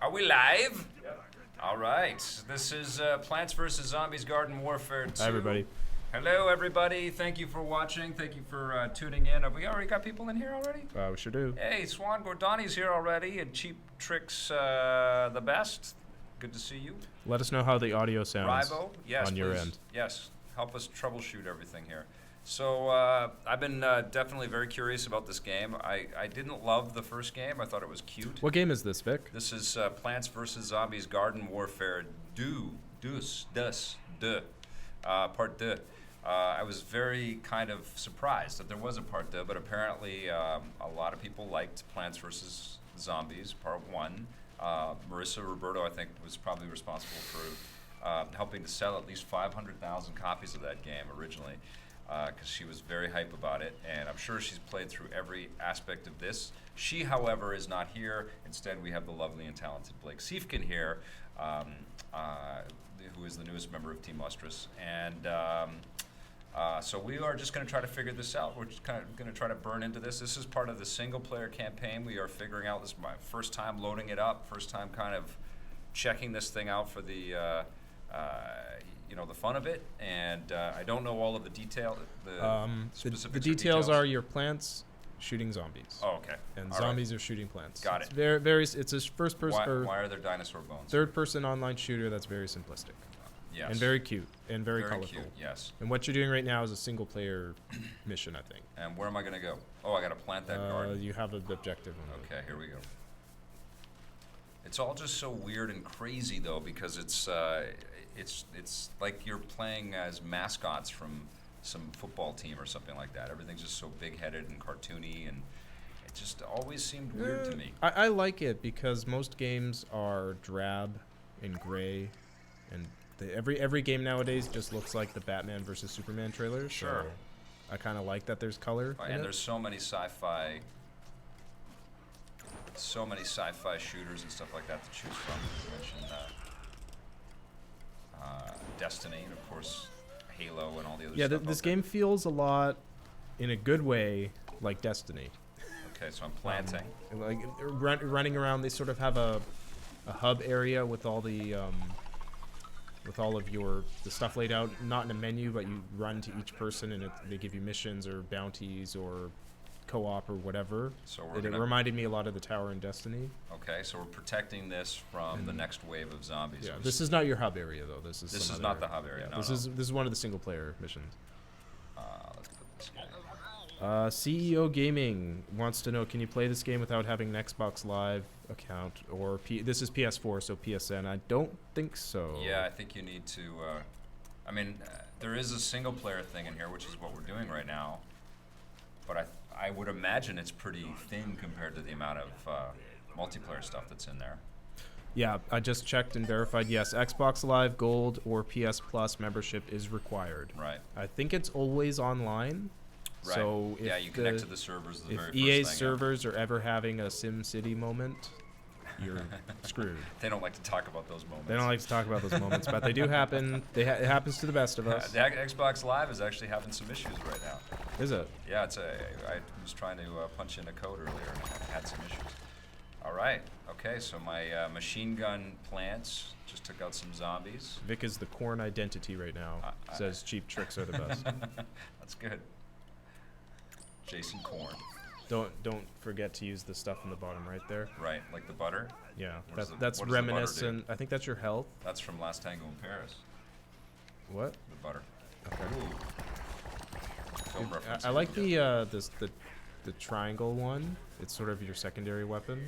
Are we live? Yep. All right. This is Plants vs. Zombies Garden Warfare 2. Hi, everybody. Hello, everybody. Thank you for watching. Thank you for tuning in. Have we already got people in here already? We sure do. Hey, Swan Gordani's here already, and Cheap Tricks the best. Good to see you. Let us know how the audio sounds Ribo, yes, on your end. Yes, help us troubleshoot everything here. So I've been definitely very curious about this game. I didn't love the first game. I thought it was cute. What game is this, Vic? This is Plants vs. Zombies Garden Warfare 2, Part 2. I was very kind of surprised that there was a Part 2, but apparently a lot of people liked Plants vs. Zombies Part 1. Marissa Roberto, I think, was probably responsible for helping to sell at least 500,000 copies of that game originally, because she was very hype about it, and I'm sure she's played through every aspect of this. She, however, is not here. Instead, we have the lovely and talented Blake Siefken here, who is the newest member of Team Lustrous. And so we are just going to try to figure this out. We're just kind of going to try to burn into this. This is part of the single-player campaign. We are figuring out. This is my first time loading it up, first time kind of checking this thing out for the the fun of it, and I don't know all of the detail. The details are your plants shooting zombies. Oh, okay. And zombies are shooting plants. Got it. It's It's a first person. Why are there dinosaur bones? Third-person online shooter that's very simplistic. Yes. And very cute and very colorful. Cute, yes. And what you're doing right now is a single-player mission, I think. And where am I going to go? Oh, I got to plant that garden. You have an objective. Okay, here we go. It's all just so weird and crazy though, because it's like you're playing as mascots from some football team or something like that. Everything's just so big-headed and cartoony, and it just always seemed weird to me. I like it because most games are drab and gray, and every game nowadays just looks like the Batman versus Superman trailer. Sure. So I kind of like that there's color. And there's so many sci-fi shooters and stuff like that to choose from. You mentioned Destiny, and of course Halo and all the other stuff. Yeah, this game feels a lot, in a good way, like Destiny. Okay, so I'm planting. Like running around, they sort of have a hub area with all the with all of the stuff laid out, not in a menu, but you run to each person and they give you missions or bounties or co-op or whatever. So it reminded me a lot of the tower in Destiny. Okay, so we're protecting this from the next wave of zombies. Yeah, this is not your hub area though. This is not the hub area. Yeah, no, this is one of the single player missions. Let's put this game. CEO Gaming wants to know, can you play this game without having an Xbox Live account or this is PS4, so PSN? I don't think so. Yeah, I think you need to. I mean, there is a single player thing in here, which is what we're doing right now, but I would imagine it's pretty thin compared to the amount of multiplayer stuff that's in there. Yeah, I just checked and verified. Yes, Xbox Live Gold or PS Plus membership is required. Right. I think it's always online. Right. So if you connect to the servers. If EA's servers are ever having a SimCity moment, you're screwed. They don't like to talk about those moments. They don't like to talk about those moments, but they do happen. It happens to the best of us. The Xbox Live is actually having some issues right now. Is it? Yeah, I was trying to punch in a code earlier and it had some issues. All right. Okay, so my machine gun plants just took out some zombies. Vic is the corn identity right now. Says cheap tricks are the best. That's good. Jason Korn. Don't forget to use the stuff in the bottom right there. Right, like the butter? Yeah, that's reminiscent. I think that's your health. That's from Last Tango in Paris. What? The butter. Okay. Film reference. I like the triangle one. It's sort of your secondary weapon.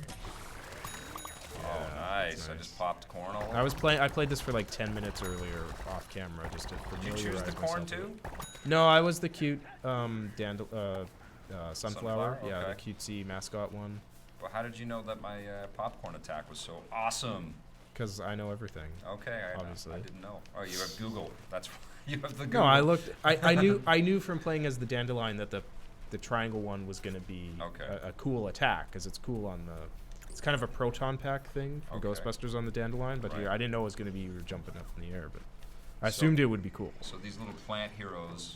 Oh, nice. I just popped corn all over. I played this for like 10 minutes earlier off camera just to familiarize myself. Did you choose the corn too? No, I was the cute sunflower. Okay. Yeah, the cutesy mascot one. Well, how did you know that my popcorn attack was so awesome? Because I know everything. Okay, obviously. I didn't know. Oh, you have Google. That's you have the Google. No, I looked. I knew from playing as the dandelion that the triangle one was going to be a cool attack because it's cool on the. It's kind of a proton pack thing from Ghostbusters on the dandelion, but here I didn't know it was going to be you were jumping up in the air, but I assumed it would be cool. So these little plant heroes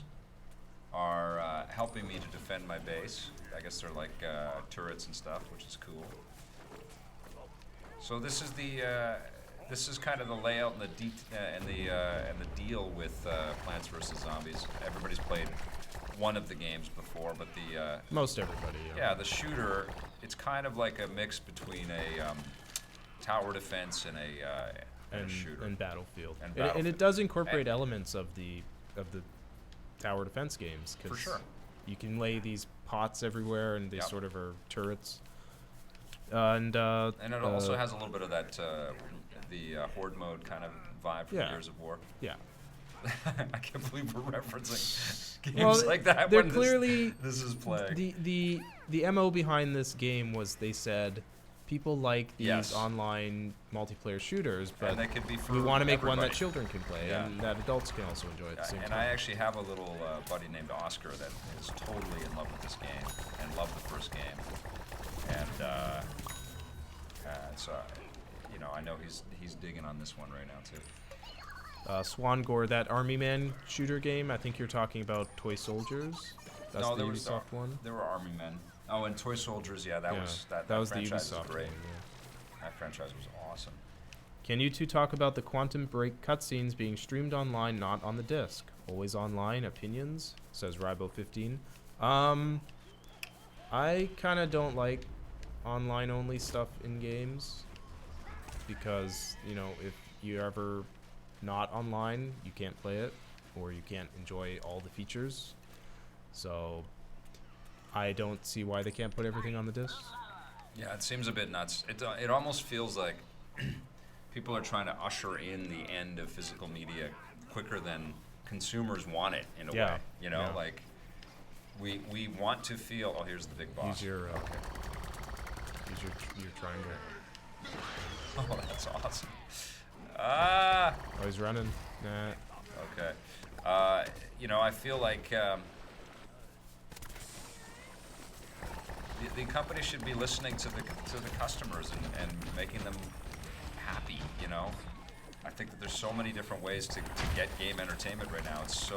are helping me to defend my base. I guess they're like turrets and stuff, which is cool. So this is kind of the layout and the deal with Plants vs Zombies. Everybody's played one of the games before, but Most everybody. the shooter, it's kind of like a mix between a tower defense and a shooter. And Battlefield. And And it does incorporate elements of the tower defense games. For sure. You can lay these pots everywhere, and they Yep. sort of are turrets. And it also has a little bit of that the horde mode kind of vibe from Yeah. Gears of War. Yeah. I can't believe we're referencing games Well, like that. they're when clearly this is playing. The MO behind this game was they said people like these Yes. online multiplayer shooters, but And they could be for we want to make one that everybody. children can play Yeah. and that adults can also enjoy at the same And time. I actually have a little buddy named Oscar that is totally in love with this game and loved the first game. And so, I know he's digging on this one right now too. Swan Gore, that Army Man shooter game, I think you're talking about Toy Soldiers. That's No, the there was Ubisoft one. There were Army Men. Oh, and Toy Soldiers, yeah, that was that was the franchise Ubisoft was great. one. Yeah. That franchise was awesome. Can you two talk about the Quantum Break cutscenes being streamed online, not on the disc? Always online opinions, says Ribo15. I kind of don't like online only stuff in games because, if you're ever not online, you can't play it or you can't enjoy all the features. So I don't see why they can't put everything on the disc. Yeah, it seems a bit nuts. It almost feels like people are trying to usher in the end of physical media quicker than consumers want it in a Yeah, way. yeah. Like we want to feel. Oh, here's the big boss. Use your triangle. Oh, that's awesome. Ah. Oh, he's running. Nah. Okay. I feel like the company should be listening to the customers and making them happy. I think that there's so many different ways to get game entertainment right now. It's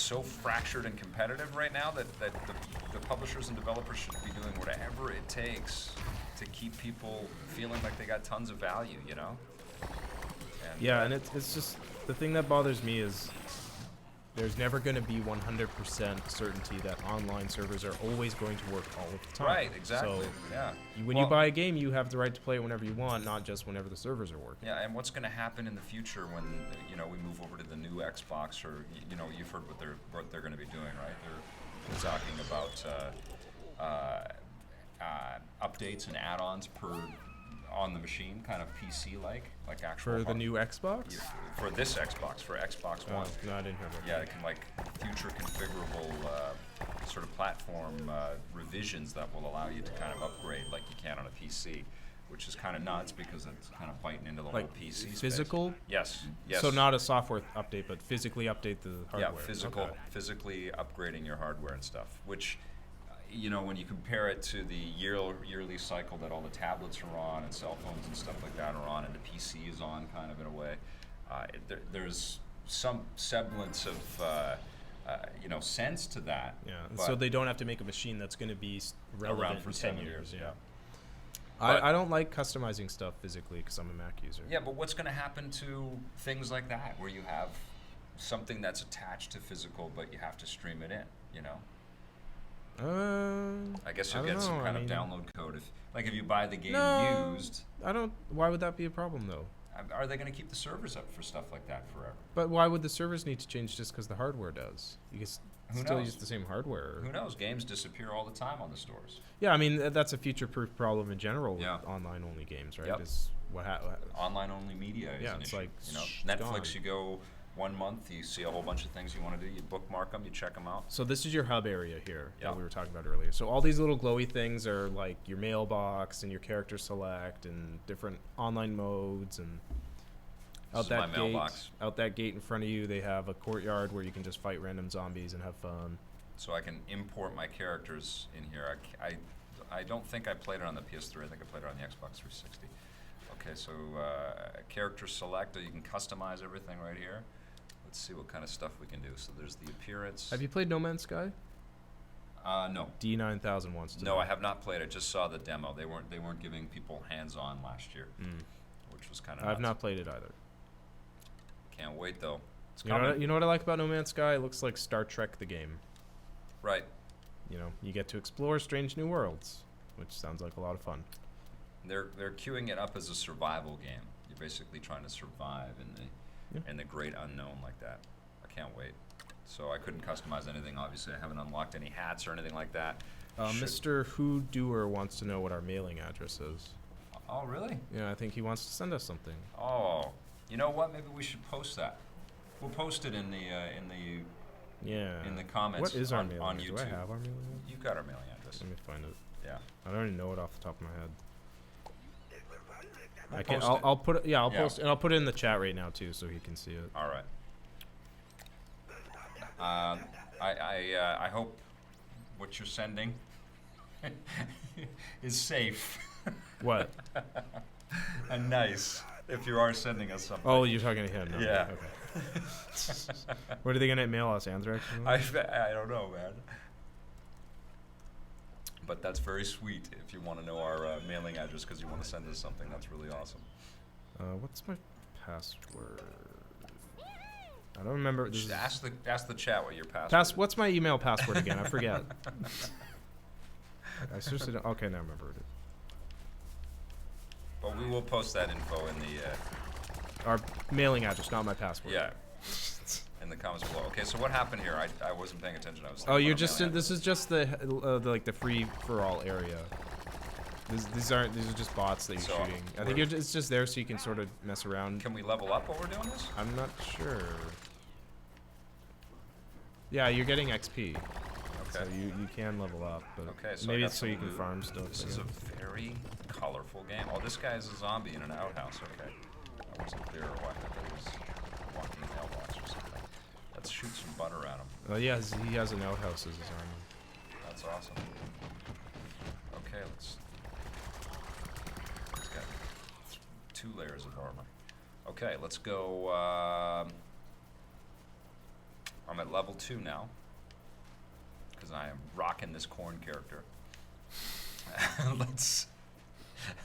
so fractured and competitive right now that the publishers and developers should be doing whatever it takes to keep people feeling like they got tons of value. Yeah, and it's just the thing that bothers me is there's never going to be 100% certainty that online servers are always going to work all of the time. Right, exactly. So Yeah. when you buy a game, you have the right to play it whenever you want, not just whenever the servers are working. Yeah, and what's going to happen in the future when we move over to the new Xbox, or you've heard what they're going to be doing, right? They're talking about updates and add-ons on the machine, kind of PC-like actual. For the new Xbox? For this Xbox, for Xbox One. No, I didn't hear about Yeah, that. it can future configurable sort of platform revisions that will allow you to kind of upgrade like you can on a PC, which is kind of nuts because it's kind of biting into the whole PC space. Physical? Yes. So not a software update, but physically update the hardware. Yeah, Okay. physically upgrading your hardware and stuff, which when you compare it to the yearly cycle that all the tablets are on and cell phones and stuff like that are on, and the PC is on, kind of in a way, there's some semblance of sense to that. Yeah, and but so they don't have to make a machine that's going to be relevant around for in 10 7 years. years. I don't like customizing stuff physically because I'm a Mac user. Yeah, but what's going to happen to things like that where you have something that's attached to physical, but you have to stream it in? I guess you'll get some kind of download code if you buy the game used. I don't. Why would that be a problem though? Are they going to keep the servers up for stuff like that forever? But why would the servers need to change just because the hardware does? You can Who still knows? use the same hardware. Who knows? Games disappear all the time on the stores. Yeah, I mean that's a future-proof problem in general with Yeah. online-only games, right? Yep. Is what Online-only media is Yeah, an it's issue. like, Netflix, gone. you go 1 month, you see a whole bunch of things you want to do, you bookmark them, you check them out. So this is your hub area here Yeah. that we were talking about earlier. So all these little glowy things are like your mailbox and your character select and different online modes and This is my mailbox. out that gate in front of you they have a courtyard where you can just fight random zombies and have fun. So I can import my characters in here. I don't think I played it on the PS3. I think I played it on the Xbox 360. Okay, so character select, you can customize everything right here. Let's see what kind of stuff we can do. So there's the appearance. Have you played No Man's Sky? No. D9000 wants to No, know. I have not played it. Just saw the demo. They weren't giving people hands-on last year, which was kind of. I've not played it either. Can't wait though. It's You coming. know what I like about No Man's Sky? It looks like Star Trek the game. Right. You know, you get to explore strange new worlds, which sounds like a lot of fun. They're queuing it up as a survival game. You're basically trying to survive in the great unknown like that. I can't wait. So I couldn't customize anything. Obviously, I haven't unlocked any hats or anything like that. Mr. Who Doer wants to know what our mailing address is. Oh, really? Yeah, I think he wants to send us something. Oh, you know what? Maybe we should post that. We'll post it in the comments. What is our on mailing address? YouTube. Do I have our mailing address? You've got our mailing address. Let me find it. Yeah. I don't even know it off the top of my head. We'll I can. post it. I'll put it. Yeah, I'll post and I'll put it in the chat right now too, so he can see it. All right. I hope what you're sending is safe What? and nice. If you are sending us something. Oh, you're talking to him. No, Yeah. Okay. What are they gonna mail us? Anthrax? I don't know, man. But that's very sweet if you want to know our mailing address because you want to send us something. That's really awesome. What's my password? I don't remember. This Just is ask the chat what your password is. What's my email password again? I forget. I seriously don't. Okay, now I remember it. But we will post that info in the Our mailing address, not my password. in the comments below. Okay, so what happened here? I wasn't paying attention. I was. Oh, you're about just our in, mailing this is just the like the free for all area. These are just bots that you're So, shooting. I think it's just there so you can sort of mess around. address. Can we level up while we're doing this? I'm not sure. Yeah, you're getting XP. So Okay. you can level up, but Okay, so I maybe got it's so some you can loot. farm stuff. This I is a guess. very colorful game. Oh, this guy is a zombie in an outhouse. Okay, I wasn't clear what. I thought he was walking mailbox or something. Let's shoot some butter at him. Oh yeah, he has an outhouse as his armor. That's awesome. Okay, he's got 2 layers of armor. Okay, let's go. I'm at level 2 now because I am rocking this corn character.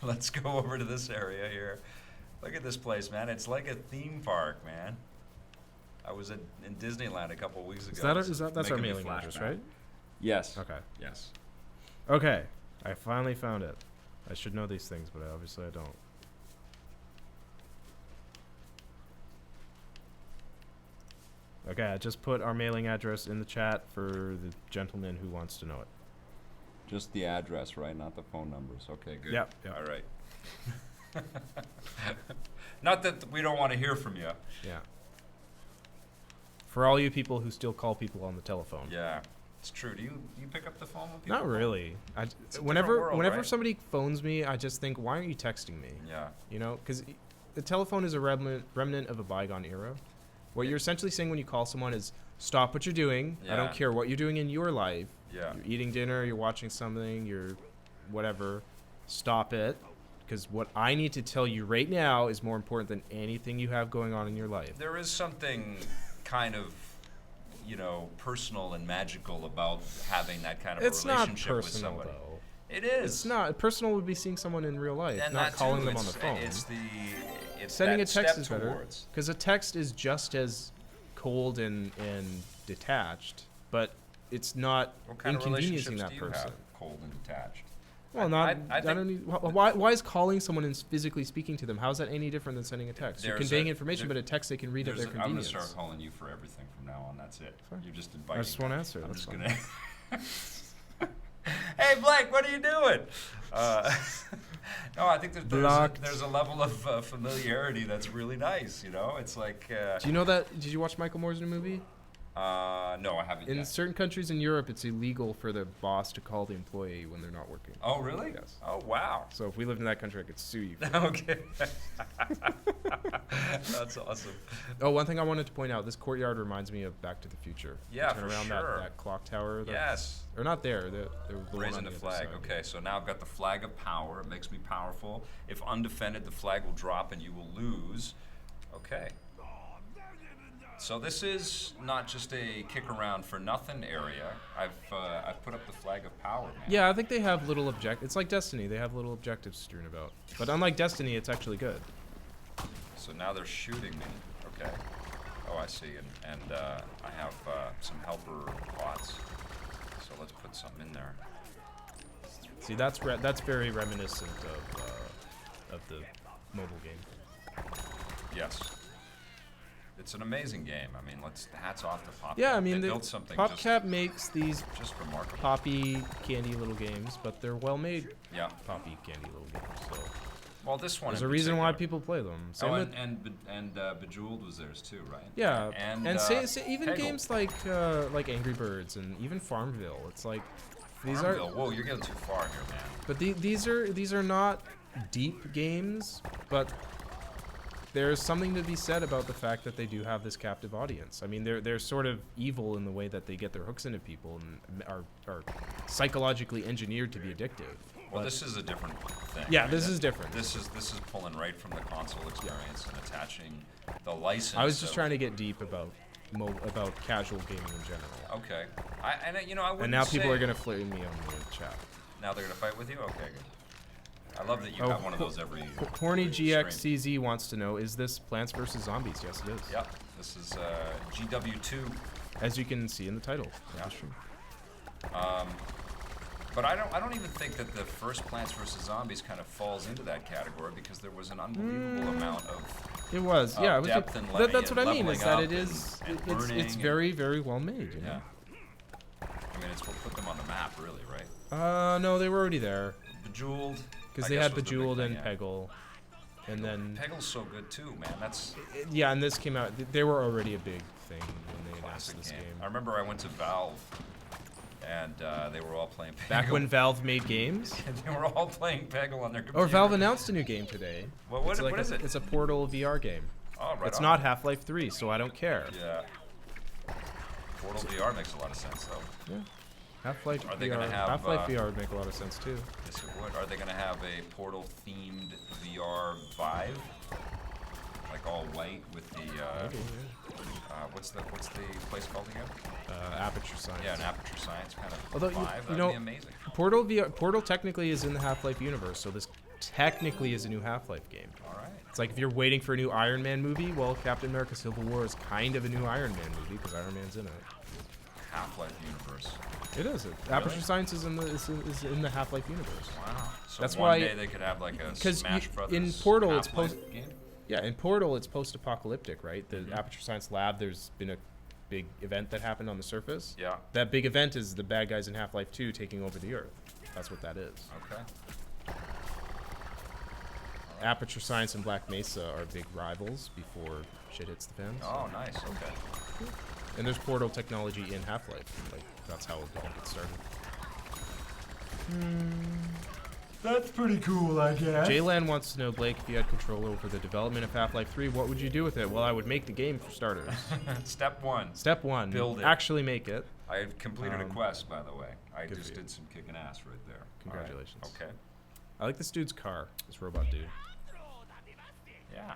Let's go over to this area here. Look at this place, man. It's like a theme park, man. I was in Disneyland a couple of weeks ago. That's our mailing address, right? Yes. Okay. Yes. Okay, I finally found it. I should know these things, but obviously I don't. Okay, I just put our mailing address in the chat for the gentleman who wants to know it. Just the address, right? Not the phone numbers. Okay, good. Yep. All right. Not that we don't want to hear from you. Yeah. For all you people who still call people on the telephone. Yeah, it's true. Do you pick up the phone when people Not call? really. It's a Whenever different world, right? somebody phones me, I just think, why aren't you texting me? Yeah. You know, because the telephone is a remnant of a bygone era. What you're essentially saying when you call someone is, stop what you're doing. I Yeah. don't care what you're doing in your life. Yeah. You're eating dinner, you're watching something, you're whatever. Stop it. Because what I need to tell you right now is more important than anything you have going on in your life. There is something kind of, personal and magical about having that kind of It's a not relationship with personal, somebody. though. It is. It's not. Personal would be seeing someone in real life, And not that calling too, them on the phone. It's Sending that a text step is better. towards. Because a text is just as cold and detached, but it's not What kind of inconveniencing relationships that do you person. have? Cold and detached. Well, I don't need, why is calling someone and physically speaking to them? How is that any different than sending a text? You're conveying information, but a text they can read at their I'm going convenience. to start calling you for everything from now on. That's it. Fine. You're just inviting. I just won't answer. I'm That's just fine. gonna. Hey Blake, what are you doing? No, I think there's a level of familiarity that's really nice. It's like. Do you know that? Did you watch Michael Moore's new movie? No, I haven't In yet. certain countries in Europe, it's illegal for the boss to call the employee when they're not working. Oh, really? Yes. Oh, wow. So if we lived in that country, I could sue you. Okay. That's awesome. Oh, one thing I wanted to point out: this courtyard reminds me of Back to the Future. Yeah, Turn for around sure. that clock tower. Yes. Or not there. The one Raising on the other flag. side. Okay, so now I've got the flag of power. It makes me powerful. If undefended, the flag will drop and you will lose. Okay. So this is not just a kick around for nothing area. I've put up the flag of power, man. Yeah, I think they have little It's like Destiny. They have little objectives strewn about. But unlike Destiny, it's actually good. So now they're shooting me. Okay. Oh, I see. And I have some helper bots. So let's put something in there. See, that's very reminiscent of the mobile game. Yes. It's an amazing game. I mean, hats off to PopCap. Yeah, I mean, they built something PopCap makes these just remarkable. poppy candy little games, but they're well made. Yeah. Poppy candy little games. So Well, this one. there's in a reason why particular. people play them. Same Oh, with, and Bejeweled was theirs too, right? yeah, And say even Peggle. games like Angry Birds and even Farmville. It's like these Farmville. are. Whoa, you're getting too far here, man. But these are not deep games, but there's something to be said about the fact that they do have this captive audience. I mean, they're sort of evil in the way that they get their hooks into people and are psychologically engineered to be addictive. Well, But- this is a different thing. Yeah, right? this is different. This is pulling right from the console experience and attaching the license. I was just of- trying to get deep about casual gaming in general. Okay. I wouldn't And now people say- are gonna flame me on the chat. Now they're gonna fight with you. Okay, good. I love that you Oh, have one of those every. Horny every stream. GXCZ wants to know: is this Plants vs Zombies? Yes, it is. Yep. This is GW2. As you can see in the title. of Yeah. the stream. But I don't even think that the first Plants vs Zombies kind of falls into that category because there was an unbelievable amount of. It was, yeah. It was depth and that's what I mean. leveling Is that up it is? and It's learning very very well made. You Yeah. know? I mean, it's what put them on the map, really, right? No, they were already there Bejeweled. because I they guess had was the big Bejeweled thing, and yeah. Peggle, and then Peggle's so good too, man. That's yeah, and this came out. They were already a big thing when they announced classic this game. game. I remember I went to Valve, and they were all playing Peggle. Back when Valve made games. And they were all playing Peggle on their computer. Or Valve announced a new game today. Well, what It's is it? It's a Portal VR game. Oh, right It's on. not Half-Life 3, so I don't care. Yeah. Portal VR makes a lot of sense, though. Yeah. Half-Life Are they VR. gonna have, Half-Life VR would make a lot of sense too. Yes, it would. Are they going to have a Portal-themed VR Vive? Like all white with the Maybe, what's the place called again? yeah. Aperture Science. Yeah, an Aperture Science kind of Although, Vive. you That'd know, be amazing. Portal technically is in the Half-Life universe, so this technically is a new Half-Life game. All right. It's like if you're waiting for a new Iron Man movie, well, Captain America: Civil War is kind of a new Iron Man movie because Iron Man's in it. Half-Life universe. It is. Aperture Science is in the Half-Life universe. Wow. So That's one why- day they could have like a 'cause Smash you- Brothers in Portal, it's Half-Life post- game? Yeah, in Portal, it's post-apocalyptic, right? The Mhm. Aperture Science Lab, there's been a big event that happened on the surface. Yeah. That big event is the bad guys in Half-Life 2 taking over the Earth. That's what that is. Okay. Aperture Science and Black Mesa are big rivals before shit hits the fan. Oh, nice. Okay. And there's portal technology in Half-Life. Like, that's how it all gets started. That's pretty cool, I guess. Jaylan wants to know, Blake, if you had control over the development of Half-Life 3, what would you do with it? Well, I would make the game for starters. Step one. Step one, Build it. actually make it. I have completed a quest, by the way. I good just for you. did some kicking ass right there. Congratulations. All right. Okay. I like this dude's car, this robot dude. Yeah.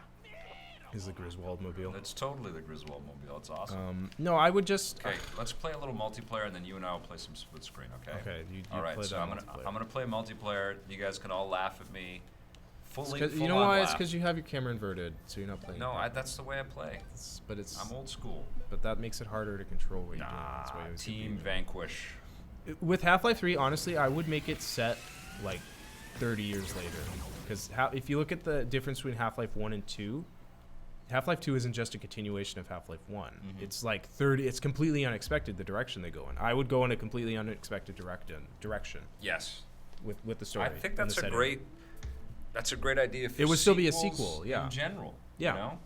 He's the Griswold mobile. That's totally the Griswold mobile. It's awesome. No, I would just... Okay, let's play a little multiplayer, and then you and I will play some split screen. Okay. Okay, you All right. play So that I'm gonna play multiplayer. You guys can all laugh at me. Fully. you know why? It's because you have your camera inverted, so you're not playing. No, it. that's the way I play. I'm old school. But that makes it harder to control what you're doing. That's why Nah. I always Team do Vanquish. it. With Half-Life 3, honestly, I would make it set like 30 years later. Because if you look at the difference between Half-Life 1 and 2, Half-Life 2 isn't just a continuation of Half-Life 1. Mhm. It's like 30. It's completely unexpected the direction they go in. I would go in a completely unexpected direction Yes. with the story. I think and the that's a setting. great. That's a great idea for It would still be a sequels sequel, yeah. In general. Yeah. You know?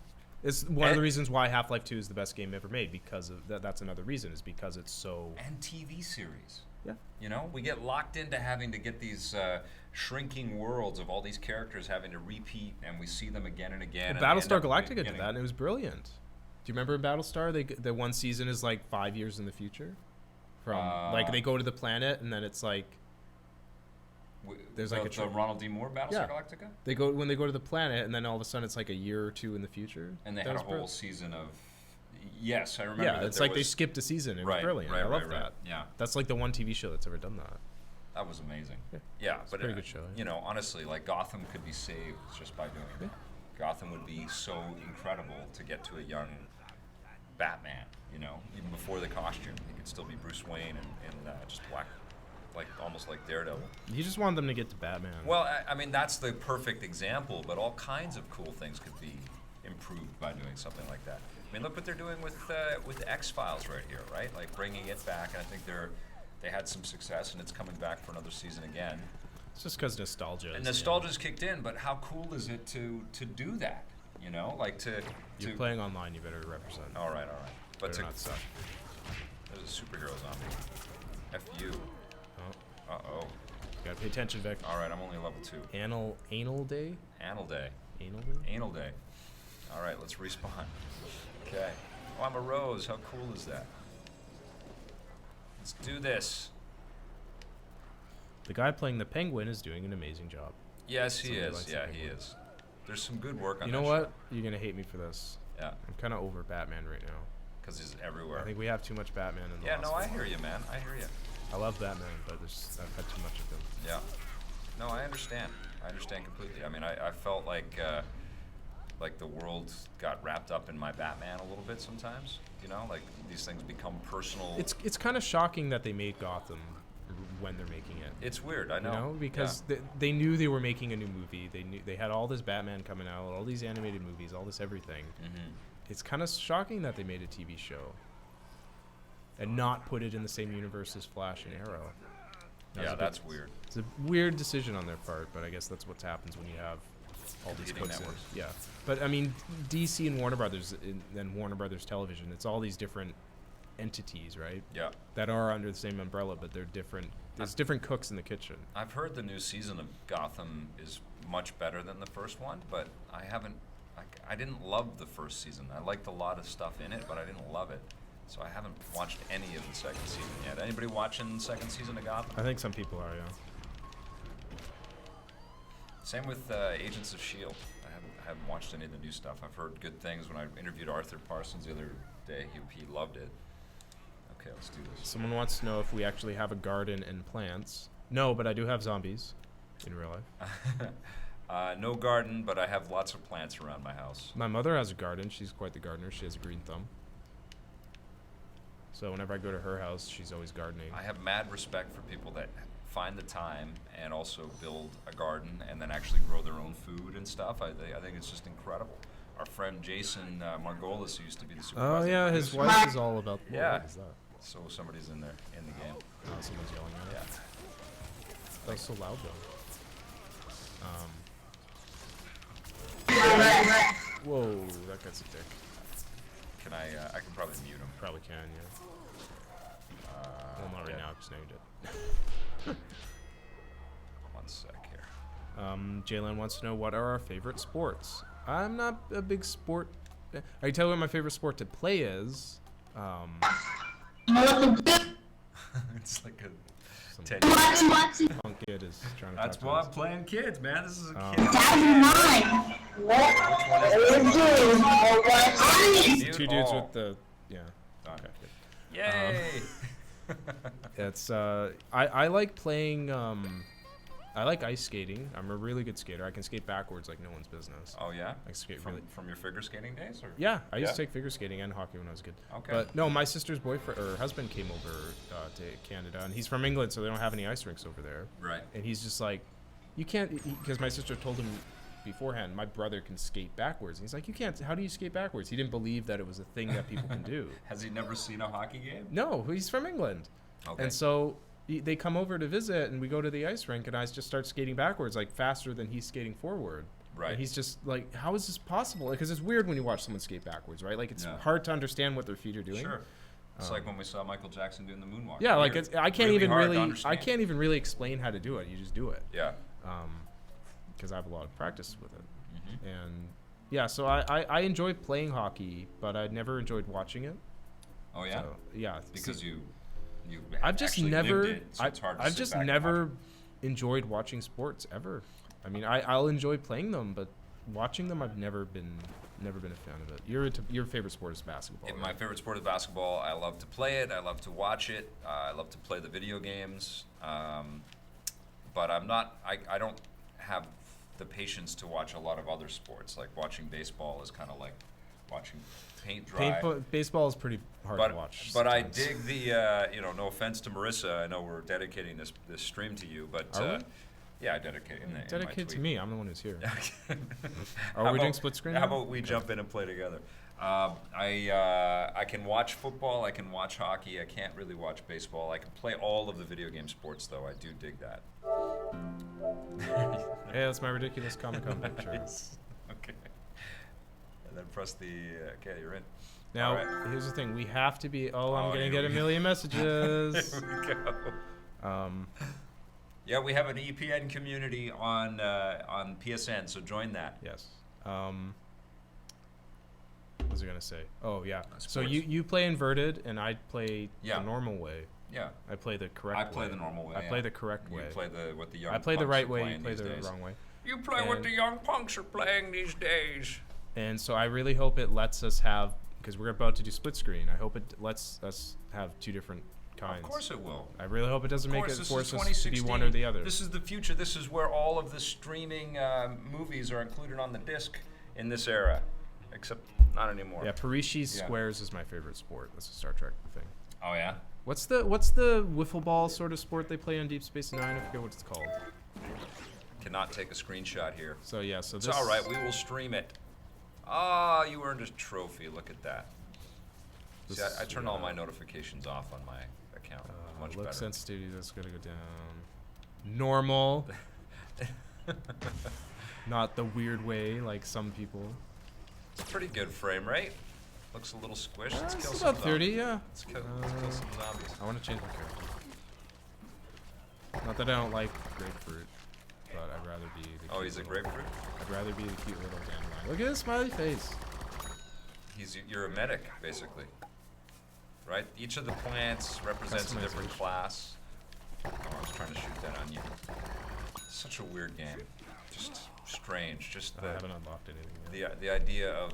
It's one of And- the reasons why Half-Life 2 is the best game ever made, because of that. That's another reason, is because it's so... And TV series. Yeah. You know, we get locked into having to get these shrinking worlds of all these characters having to repeat, and we see them again and again. Well, and they end Battlestar up Galactica getting- did that, and it was brilliant. Do you remember in Battlestar, the one season is like 5 years in the future? Like, they go to the planet, and then it's like... There's like the Ronald D. Moore Battlestar Yeah. Galactica? When they go to the planet, and then all of a sudden it's like a year or two in the future. And they That had a was whole brilliant. season of Yes, I remember. Yeah, that it's there like they was- skipped a season. It was Right, brilliant. right, I love right, that. right. Yeah, That's like the one TV show that's ever done that. that was amazing. Yeah. Yeah, but pretty good show, yeah. You know, honestly, like Gotham could be saved just by doing that. Gotham would be so incredible to get to a young Batman. You know, even before the costume, he could still be Bruce Wayne and just black, like almost like Daredevil. You just want them to get to Batman. Well, I mean that's the perfect example, but all kinds of cool things could be improved by doing something like that. I mean, look what they're doing with X-Files right here, right? Like bringing it back, and I think they had some success, and it's coming back for another season again. It's just because nostalgia. And nostalgia's kicked in, but how cool is it to do that? You know, like to. You're playing online. You better represent. All right. But Better not suck. there's a superhero zombie. F you. Oh, Uh-oh. gotta pay attention, Vic. All right, I'm only level 2. Anal day. Anal day. Anal day. Anal day. All right, let's respawn. Okay. Oh, I'm a rose. How cool is that? Let's do this. The guy playing the Penguin is doing an amazing job. Yes, he Somebody is. likes Yeah, the he Penguin. is. There's some good work on You that know show. what? You're gonna hate me for this. Yeah, I'm kind of over Batman right now. because he's everywhere. I think we have too much Batman in the Yeah, last no, I one. hear you, man. I hear you. I love Batman, but I've had too much of him. Yeah. No, I understand. I understand completely. I mean, I felt like the world got wrapped up in my Batman a little bit sometimes. You know, like these things become personal. It's kind of shocking that they made Gotham when they're making it. It's weird. I know. You know, because they knew they were making a new movie. They knew they had all this Batman coming out, all these animated movies, all this everything. Mm-hmm. It's kind of shocking that they made a TV show and not put it in the same universe as Flash and Arrow. Yeah, that's weird. It's a weird decision on their part, but I guess that's what happens when you have all these Competing cooks in. networks. Yeah, but I mean, DC and Warner Brothers and Warner Brothers Television, it's all these different entities, right? Yeah. That are under the same umbrella, but they're different. There's different cooks in the kitchen. I've heard the new season of Gotham is much better than the first one, but I didn't love the first season. I liked a lot of stuff in it, but I didn't love it. So I haven't watched any of the second season yet. Anybody watching the second season of Gotham? I think some people are, yeah. Same with Agents of S.H.I.E.L.D. I haven't watched any of the new stuff. I've heard good things. When I interviewed Arthur Parsons the other day, he loved it. Okay, let's do this. Someone wants to know if we actually have a garden and plants. No, but I do have zombies in real life. No garden, but I have lots of plants around my house. My mother has a garden. She's quite the gardener. She has a green thumb. So whenever I go to her house, she's always gardening. I have mad respect for people that find the time and also build a garden and then actually grow their own food and stuff. I think it's just incredible. Our friend Jason Margolis, who used to be the supervisor. Oh yeah, his producer. wife is all about. Whoa, Yeah. What is that? So somebody's in there in the game. Oh, someone's yelling at Yeah. it. That was so loud though. Whoa, that guy's a dick. Can I can probably mute him. Probably can, yeah. Well, not right yeah. now. I just named it. 1 sec here. Jalen wants to know what are our favorite sports. I'm not a big sport. I can tell you what my favorite sport to play is. It's like a Some 10 punk kid is trying to. That's talk to why us. I'm playing kids, man. This is a Oh. kid. Mute Two dudes all. with the. Yeah. Done. Okay. Good. Yay! It's I like playing I like ice skating. I'm a really good skater. I can skate backwards like no one's business. Oh yeah. I skate From really. your figure skating days, or Yeah, I used Yeah? to take figure skating and hockey when I was a kid. Okay. But no, my sister's boyfriend or husband came over to Canada, and he's from England, so they don't have any ice rinks over there. Right. And he's just like, you can't, because my sister told him beforehand, my brother can skate backwards. And he's like, you can't. How do you skate backwards? He didn't believe that it was a thing that people can do. Has he never seen a hockey game? No, he's from England. Okay. And so they come over to visit, and we go to the ice rink, and I just start skating backwards, like faster than he's skating forward. Right. And he's just like, how is this possible? Because it's weird when you watch someone skate backwards, right? Like it's Yeah. hard to understand what their feet are doing. Sure. It's like when we saw Michael Jackson doing the moonwalk. Yeah, like Weird. it's, I can't Really even hard to really, I understand. can't even really explain how to do it. You just do it. Yeah. Because I have a lot of practice with it. Mhm. And yeah, so I enjoy playing hockey, but I never enjoyed watching it. Oh yeah. So, yeah. Because see, you I've just actually never, lived it, so it's hard to I've sit just back and never watch enjoyed watching sports ever. I mean, I'll enjoy playing them, but watching them, I've never never been a fan of it. Your favorite sport is basketball. My favorite sport is basketball. I love to play it. I love to watch it. I love to play the video games. But I'm not. I don't have the patience to watch a lot of other sports. Like watching baseball is kind of like watching paint dry. Baseball is pretty hard to watch. But I sometimes. dig the. No offense to Marissa. I know we're dedicating this stream to you, but. Are we? Yeah, I dedicate in my Dedicate to tweet. me. I'm the one who's here. How Are we doing about- split screen? How now? about we jump in and play together? I can watch football. I can watch hockey. I can't really watch baseball. I can play all of the video game sports, though. I do dig that. Yeah, that's my ridiculous Comic-Con picture. Nice. Okay. And then press the. Okay, you're in. Now, All right. here's the thing. We have to be. Oh, I'm Oh, gonna here get a we million messages. Here we go. Yeah, we have an EPN community on PSN, so join that. Yes. What was I gonna say? Oh yeah. So Sports. you play inverted, and I play Yeah. the normal way. Yeah. I play the correct way. I play the normal way. I play the correct You way. play what the young I play the punks right are way. You playing play these the days. wrong way. You play what And- the young punks are playing these days. And so I really hope it lets us have, because we're about to do split screen. I hope it lets us have two different kinds. Of course it will. I really hope it doesn't Of make course, it this force is us to be one or the other. This is the future. This is where all of the streaming movies are included on the disc in this era. Except not anymore. Yeah, Parishi's Yeah. squares is my favorite sport. That's a Star Trek thing. Oh, yeah? What's the wiffle ball sort of sport they play on Deep Space Nine? I forget what it's called. Cannot take a screenshot here. So yeah, so It's this. all right. We will stream it. Ah, you earned a trophy. Look at that. See, This- I turned all my notifications off on my account. Much Look better. sensitivity. That's gonna go down. Normal. Not the weird way like some people. It's a pretty good frame rate. Looks a little squished. Let's kill It's some about 30, zombies. yeah. Let's kill some zombies. I want to change my character. Not that I don't like grapefruit, but I'd rather be the. Oh, cute he's a little- grapefruit? I'd rather be the cute little dandelion. Look at his smiley face. You're a medic, basically. Right? Each of the plants represents a different Customization. class. Oh, I was trying to shoot that on you. Such a weird game. Just strange. Just I haven't unlocked anything yet. the idea of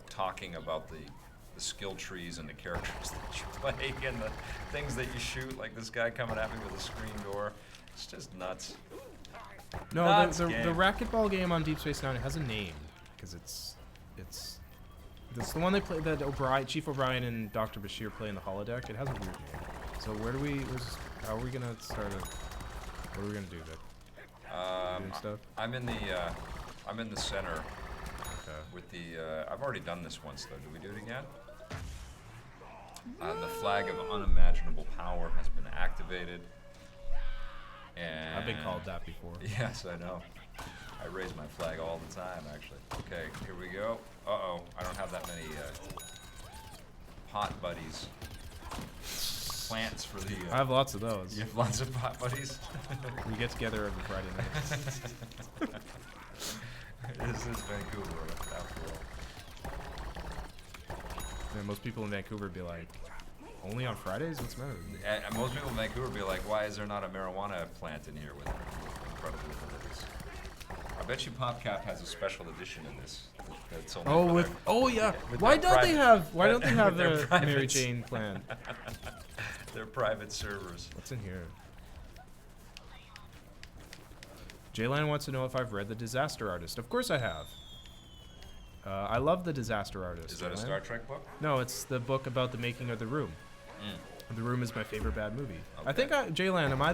talking about the skill trees and the characters that you play and the things that you shoot, like this guy coming at me with a screen door. It's just nuts. No, Nuts the game. racquetball game on Deep Space Nine has a name because it's the one they play that Chief O'Brien and Dr. Bashir play in the holodeck. It has a weird name. So how are we gonna start it? What are we gonna do? Doing stuff? I'm in the center Okay. with the. I've already done this once though. Did we do it again? The flag of unimaginable power has been activated. And I've been called that before. Yes, I know. I raise my flag all the time, actually. Okay, here we go. Uh-oh, I don't have that many pot buddies. Plants for the. I have lots of those. You have lots of pot buddies. We get together every Friday night. This is Vancouver, after all. And most people in Vancouver be like, only on Fridays? What's the matter? And most people in Vancouver be like, why is there not a marijuana plant in here with incredible abilities? I bet you PopCap has a special edition in this. That's only for their- yeah. with Why their don't they private- have with their the Mary privates. Jane plan? Their private servers. What's in here? Jaylan wants to know if I've read The Disaster Artist. Of course I have. I love The Disaster Artist. Is that a Jaylan. Star Trek book? No, it's the book about the making of The Room. The Room is my favorite bad movie. I Okay. think Jaylan, am I?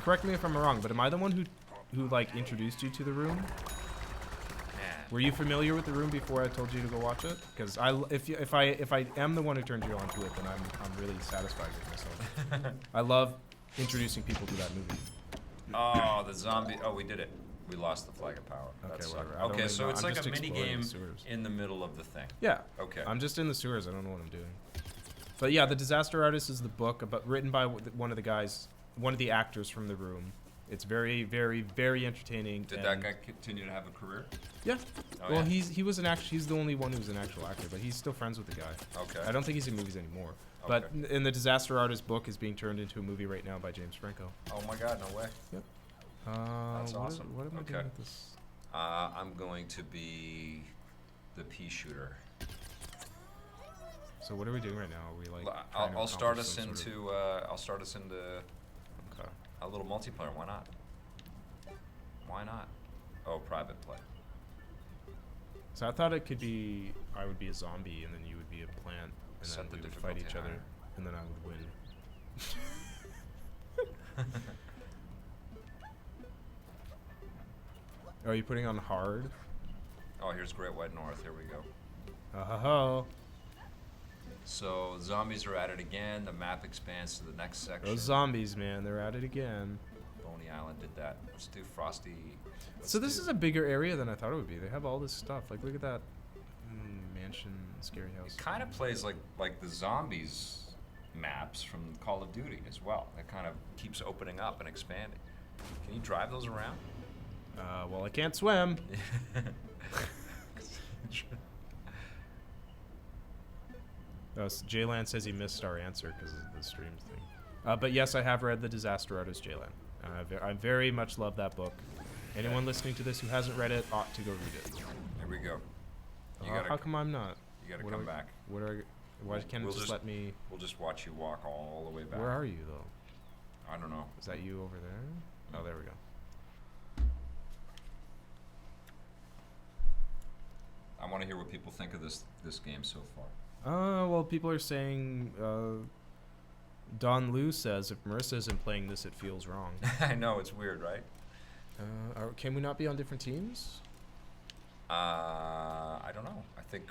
Correct me if I'm wrong, but am I the one who like introduced you to The Room? Man. Were you familiar with The Room before I told you to go watch it? Because if I am the one who turned you on to it, then I'm really satisfied with myself. I love introducing people to that movie. Oh, the zombie. Oh, we did it. We lost the flag of power. That Okay, sucked. whatever. I don't Okay, even so know. it's I'm like just a mini exploring game the sewers. in the middle of the thing. Yeah. Okay. I'm just in the sewers. I don't know what I'm doing. But yeah, The Disaster Artist is the book written by one of the guys, one of the actors from The Room. It's very, very, very entertaining. Did that guy continue to have a career? Yeah. Oh, Well, yeah. he was an act. He's the only one who's an actual actor, but he's still friends with the guy. Okay. I don't think he's in movies anymore. But Okay. in The Disaster Artist book is being turned into a movie right now by James Franco. Oh my God, no way. Yep. That's what awesome. What am I Okay. doing with this? I'm going to be the pea shooter. So what are we doing right now? Are we like? I'll start us into. into. I'll start us into Okay. a little multiplayer. Why not? Why not? Oh, private play. So I thought it could be I would be a zombie and then you would be a plant and Set then the we would fight each difficulty other and then I would win. Are you putting on hard? Oh, here's Great White North. Here we go. Oh. So zombies are at it again. The map expands to the next section. Those zombies, man, they're at it again. Boney Island did that. Let's do Frosty. So this is a bigger area than I thought it would be. They have all this stuff. Like, look at that mansion, scary house. It kind of plays like the zombies maps from Call of Duty as well. It kind of keeps opening up and expanding. Can you drive those around? Well, I can't swim. Jaylan says he missed our answer because of the stream thing. But yes, I have read The Disaster Artist, Jaylan. I very much love that book. Anyone listening to this who hasn't read it ought to go read it. Here we go. How come I'm not? You gotta come back. Why can't it just let me? We'll just watch you walk all the way back. Where are you though? I don't know. Is that you over there? Oh, there we go. I want to hear what people think of this game so far. Well, people are saying. Don Liu says if Marissa isn't playing this, it feels wrong. I know, it's weird, right? Can we not be on different teams? I don't know. I think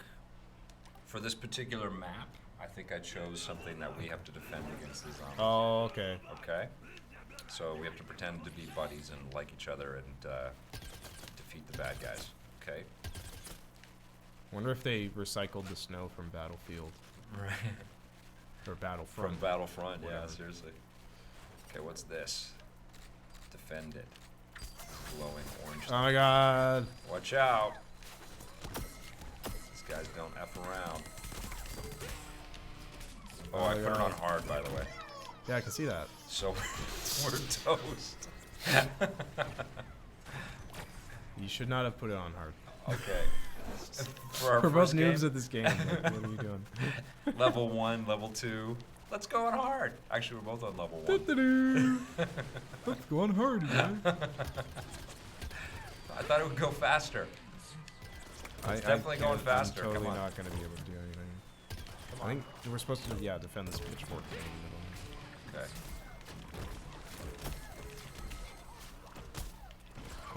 for this particular map, I think I chose something that we have to defend against the zombies. Oh, okay. Okay. So we have to pretend to be buddies and like each other and defeat the bad guys. Okay. Wonder if they recycled the snow from Battlefield. Right. Or Battlefront. From Battlefront, Whatever. yeah, seriously. Okay, what's this? Defend it. Glowing orange. Oh my god. Watch out. These guys don't F around. Oh, I put it on hard, by the way. Yeah, I can see that. So we're toast. You should not have put it on hard. Okay. For our We're both first noobs game, at this game. Like, what are you doing? level 1, level 2. Let's go on hard. Actually, we're both on level 1. Let's go on hard, man. I thought it would go faster. It's definitely going faster. I'm totally Come on. not going to be able to do anything. Come I on. think we're supposed to, defend this pitchfork thing in the middle. Okay.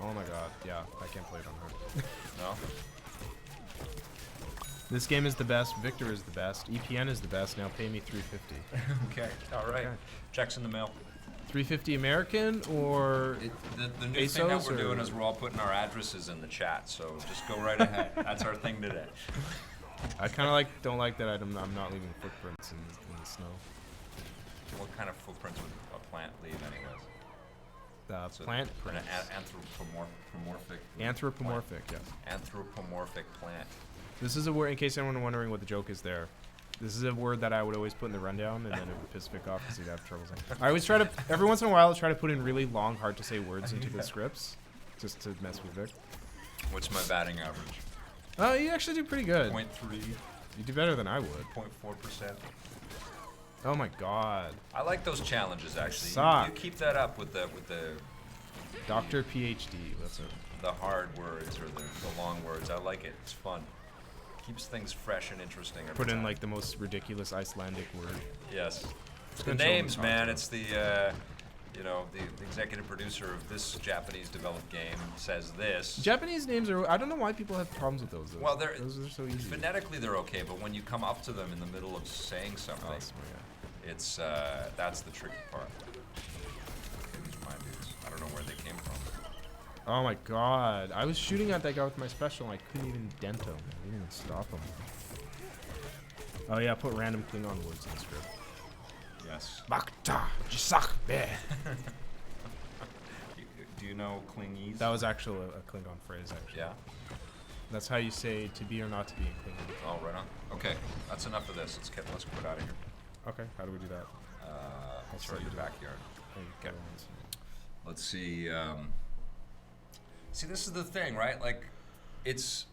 Oh my god, yeah, I can't play it on hard. No? This game is the best, Victor is the best, EPN is the best, now pay me $350. Okay. All right. Okay. Checks in the mail. $350 American or The new thing that pesos we're doing or- is we're all putting our addresses in the chat, so just go right ahead. That's our thing today. I kind of don't like that I'm not leaving footprints in the snow. What kind of footprints would a plant leave, anyways? So Plant an prints. anthropomorphic. Anthropomorphic, yes. Anthropomorphic plant. This is a word, in case anyone wondering what the joke is there. This is a word that I would always put in the rundown, and then it would piss Vic off because he'd have trouble saying. I always try to, every once in a while, I try to put in really long, hard to say words into the scripts, just to mess with Vic. What's my batting average? You actually do pretty good. 0.3, You do better than I would. 0.4%. Oh my god. I like those challenges, actually. Suck. You keep that up with the Dr. PhD, that's it. the hard words or the long words. I like it. It's fun. Keeps things fresh and interesting. Every Put in time. like the most ridiculous Icelandic word. Yes. The gonna show 'em names, the man. content. It's the the executive producer of this Japanese developed game says this. Japanese names are, I don't know why people have problems with those. Well, those are so easy. phonetically they're okay, but when you come up to them in the middle of saying something, Oh, that's my it's that's the tricky part. These are my dudes. I don't know where they came from. Oh my god. I was shooting at that guy with my special and I couldn't even dent him. I didn't even stop him. Oh yeah, put random Klingon words in the script. Yes. Bakta, Jisakbe. Do you know Klingese? That was actually a Klingon phrase, actually. Yeah. That's how you say to be or not to be in Klingon. Oh, right on. Okay, that's enough of this. Let's get out of here. Okay, how do we do that? I'll show you the backyard. Okay. Let's see. See, this is the thing, right? Like,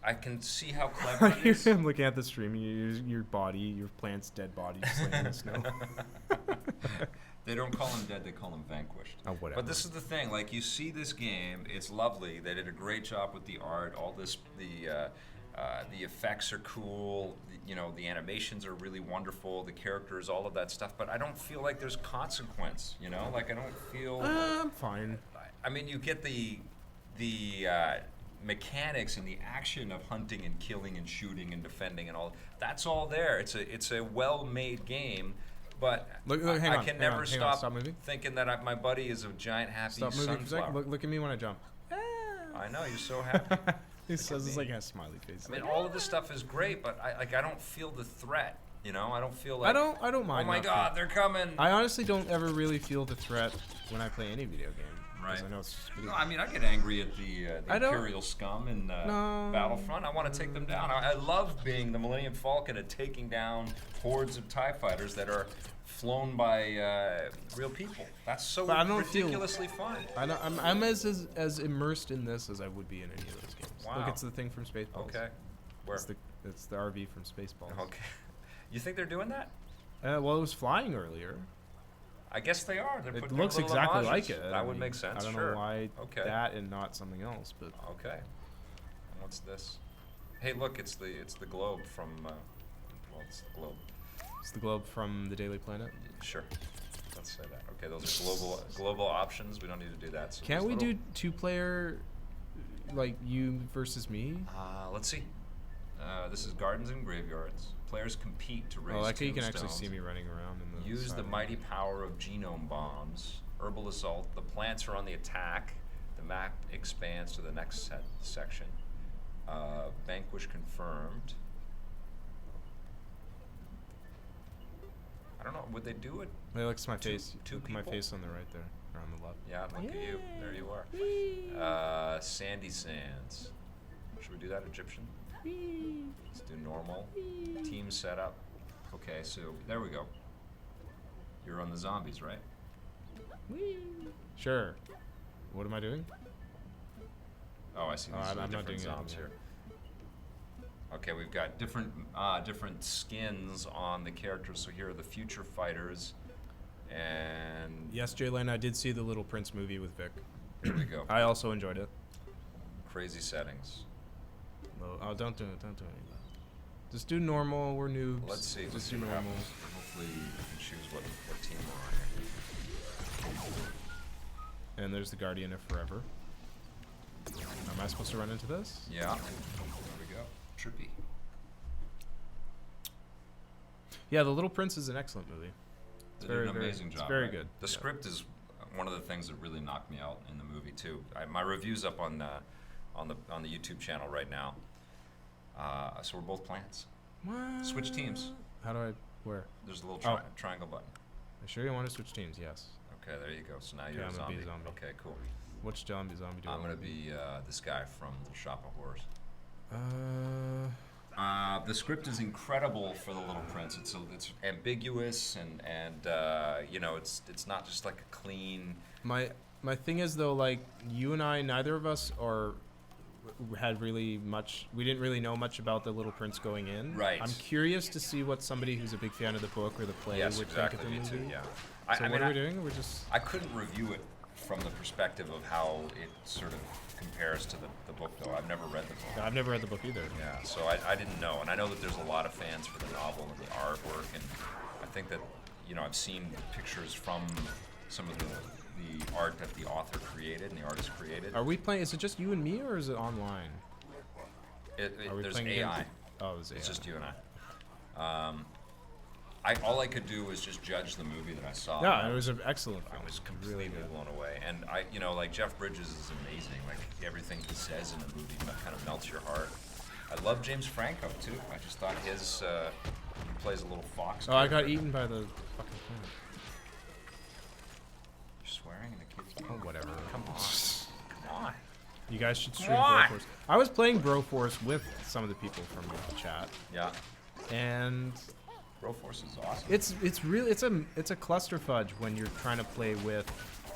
I can see how clever it is. I'm looking at the stream. Your body, your plant's dead body, just laying in the snow. They don't call him dead; they call him vanquished. Oh, whatever. But this is the thing: like you see this game, it's lovely. They did a great job with the art. All this, the effects are cool. You know, the animations are really wonderful. The characters, all of that stuff. But I don't feel like there's consequence. You know, like I don't feel. I'm fine. I mean, you get the mechanics and the action of hunting and killing and shooting and defending and all. That's all there. It's a well-made game, but I can never stop thinking that my buddy is a giant happy sunflower. Look at me when I jump. I know, you're so happy. He says it's like a smiley face. I mean, all of this stuff is great, but I don't feel the threat. You know, I don't feel like I don't mind. Oh my God, they're coming! I honestly don't ever really feel the threat when I play any video game. Right. I know it's no, I mean, I get angry at the Imperial scum in Battlefront. I want to take them down. I love being the Millennium Falcon and taking down hordes of TIE fighters that are flown by real people. That's so ridiculously fun. I'm as immersed in this as I would be in any of those games. Wow. Look, it's the thing from Spaceballs. Okay. Where? It's the RV from Spaceballs. Okay. You think they're doing that? Well, it was flying earlier. I guess they are. They're It looks exactly like it. That would make sense. I don't know why that and not something else, but okay. And what's this? Hey, look! It's the globe from. Well, it's the globe. It's the globe from the Daily Planet. Sure. Let's say that. Okay, those are global options. We don't need to do that. So can't we do 2-player, like you versus me? Let's see. This is Gardens and Graveyards. Players compete to raise tombstones. You can actually see me running around in the Use the mighty power of genome bombs. Herbal assault. The plants are on the attack. The map expands to the next section. Vanquish confirmed. I don't know. Would they do it? Hey, look, it's my face. Two people? My face on the right there, or on the left. Yeah, look at you. There you are. Sandy Sands. Should we do that, Egyptian? Let's do normal. Team setup. Okay, so there we go. You're on the zombies, right? Sure. What am I doing? Oh, I see. These are I'm not different doing zombies here. Okay, we've got different skins on the characters. So here are the future fighters, and yes, Jalen, I did see the Little Prince movie with Vic. Here we go. I also enjoyed it. Crazy settings. Oh, don't do it. Don't do any of that. Just do normal. We're noobs. Let's see. Just do normal. Hopefully, you can choose what team we're on here. And there's the Guardian of Forever. Am I supposed to run into this? Yeah. There we go. Trippy. Yeah, The Little Prince is an excellent movie. They did an amazing job. It's very right? good. The script is one of the things that really knocked me out in the movie too. My review's up on the YouTube channel right now. So we're both plants. What? Switch teams. How do I? Where? There's a little triangle button. Are you sure you want to switch teams? Yes. Okay, there you go. So now you're a zombie. Be a zombie. Okay, cool. Which zombie do you I'm gonna be this guy from the Shop of Horrors. The script is incredible for The Little Prince. It's ambiguous and you know it's not just like a clean. My thing is though, like you and I, neither of us had really much. We didn't really know much about The Little Prince going in. Right. I'm curious to see what somebody who's a big fan of the book or the play would think of the movie. Too, yeah. So what are we doing? We're just. I couldn't review it from the perspective of how it sort of compares to the book, though. I've never read the book. I've never read the book either. Yeah, so I didn't know, and I know that there's a lot of fans for the novel and the artwork, and I think that I've seen pictures from some of the art that the author created and the artist created. Are we playing? Is it just you and me, or is it online? There's AI. Oh, there's AI. It's just you and I. All I could do was just judge the movie that I saw. Yeah, it was an excellent film. I was completely blown away, and like Jeff Bridges is amazing. Like everything he says in the movie kind of melts your heart. I love James Franco too. I just thought he plays a little fox. Oh, I got eaten by the fucking plant. You're swearing in the kids' game. Oh, whatever. Come on. You guys should stream Broforce. I was playing Broforce with some of the people from the chat. Yeah. And Broforce is awesome. it's a clusterfudge when you're trying to play with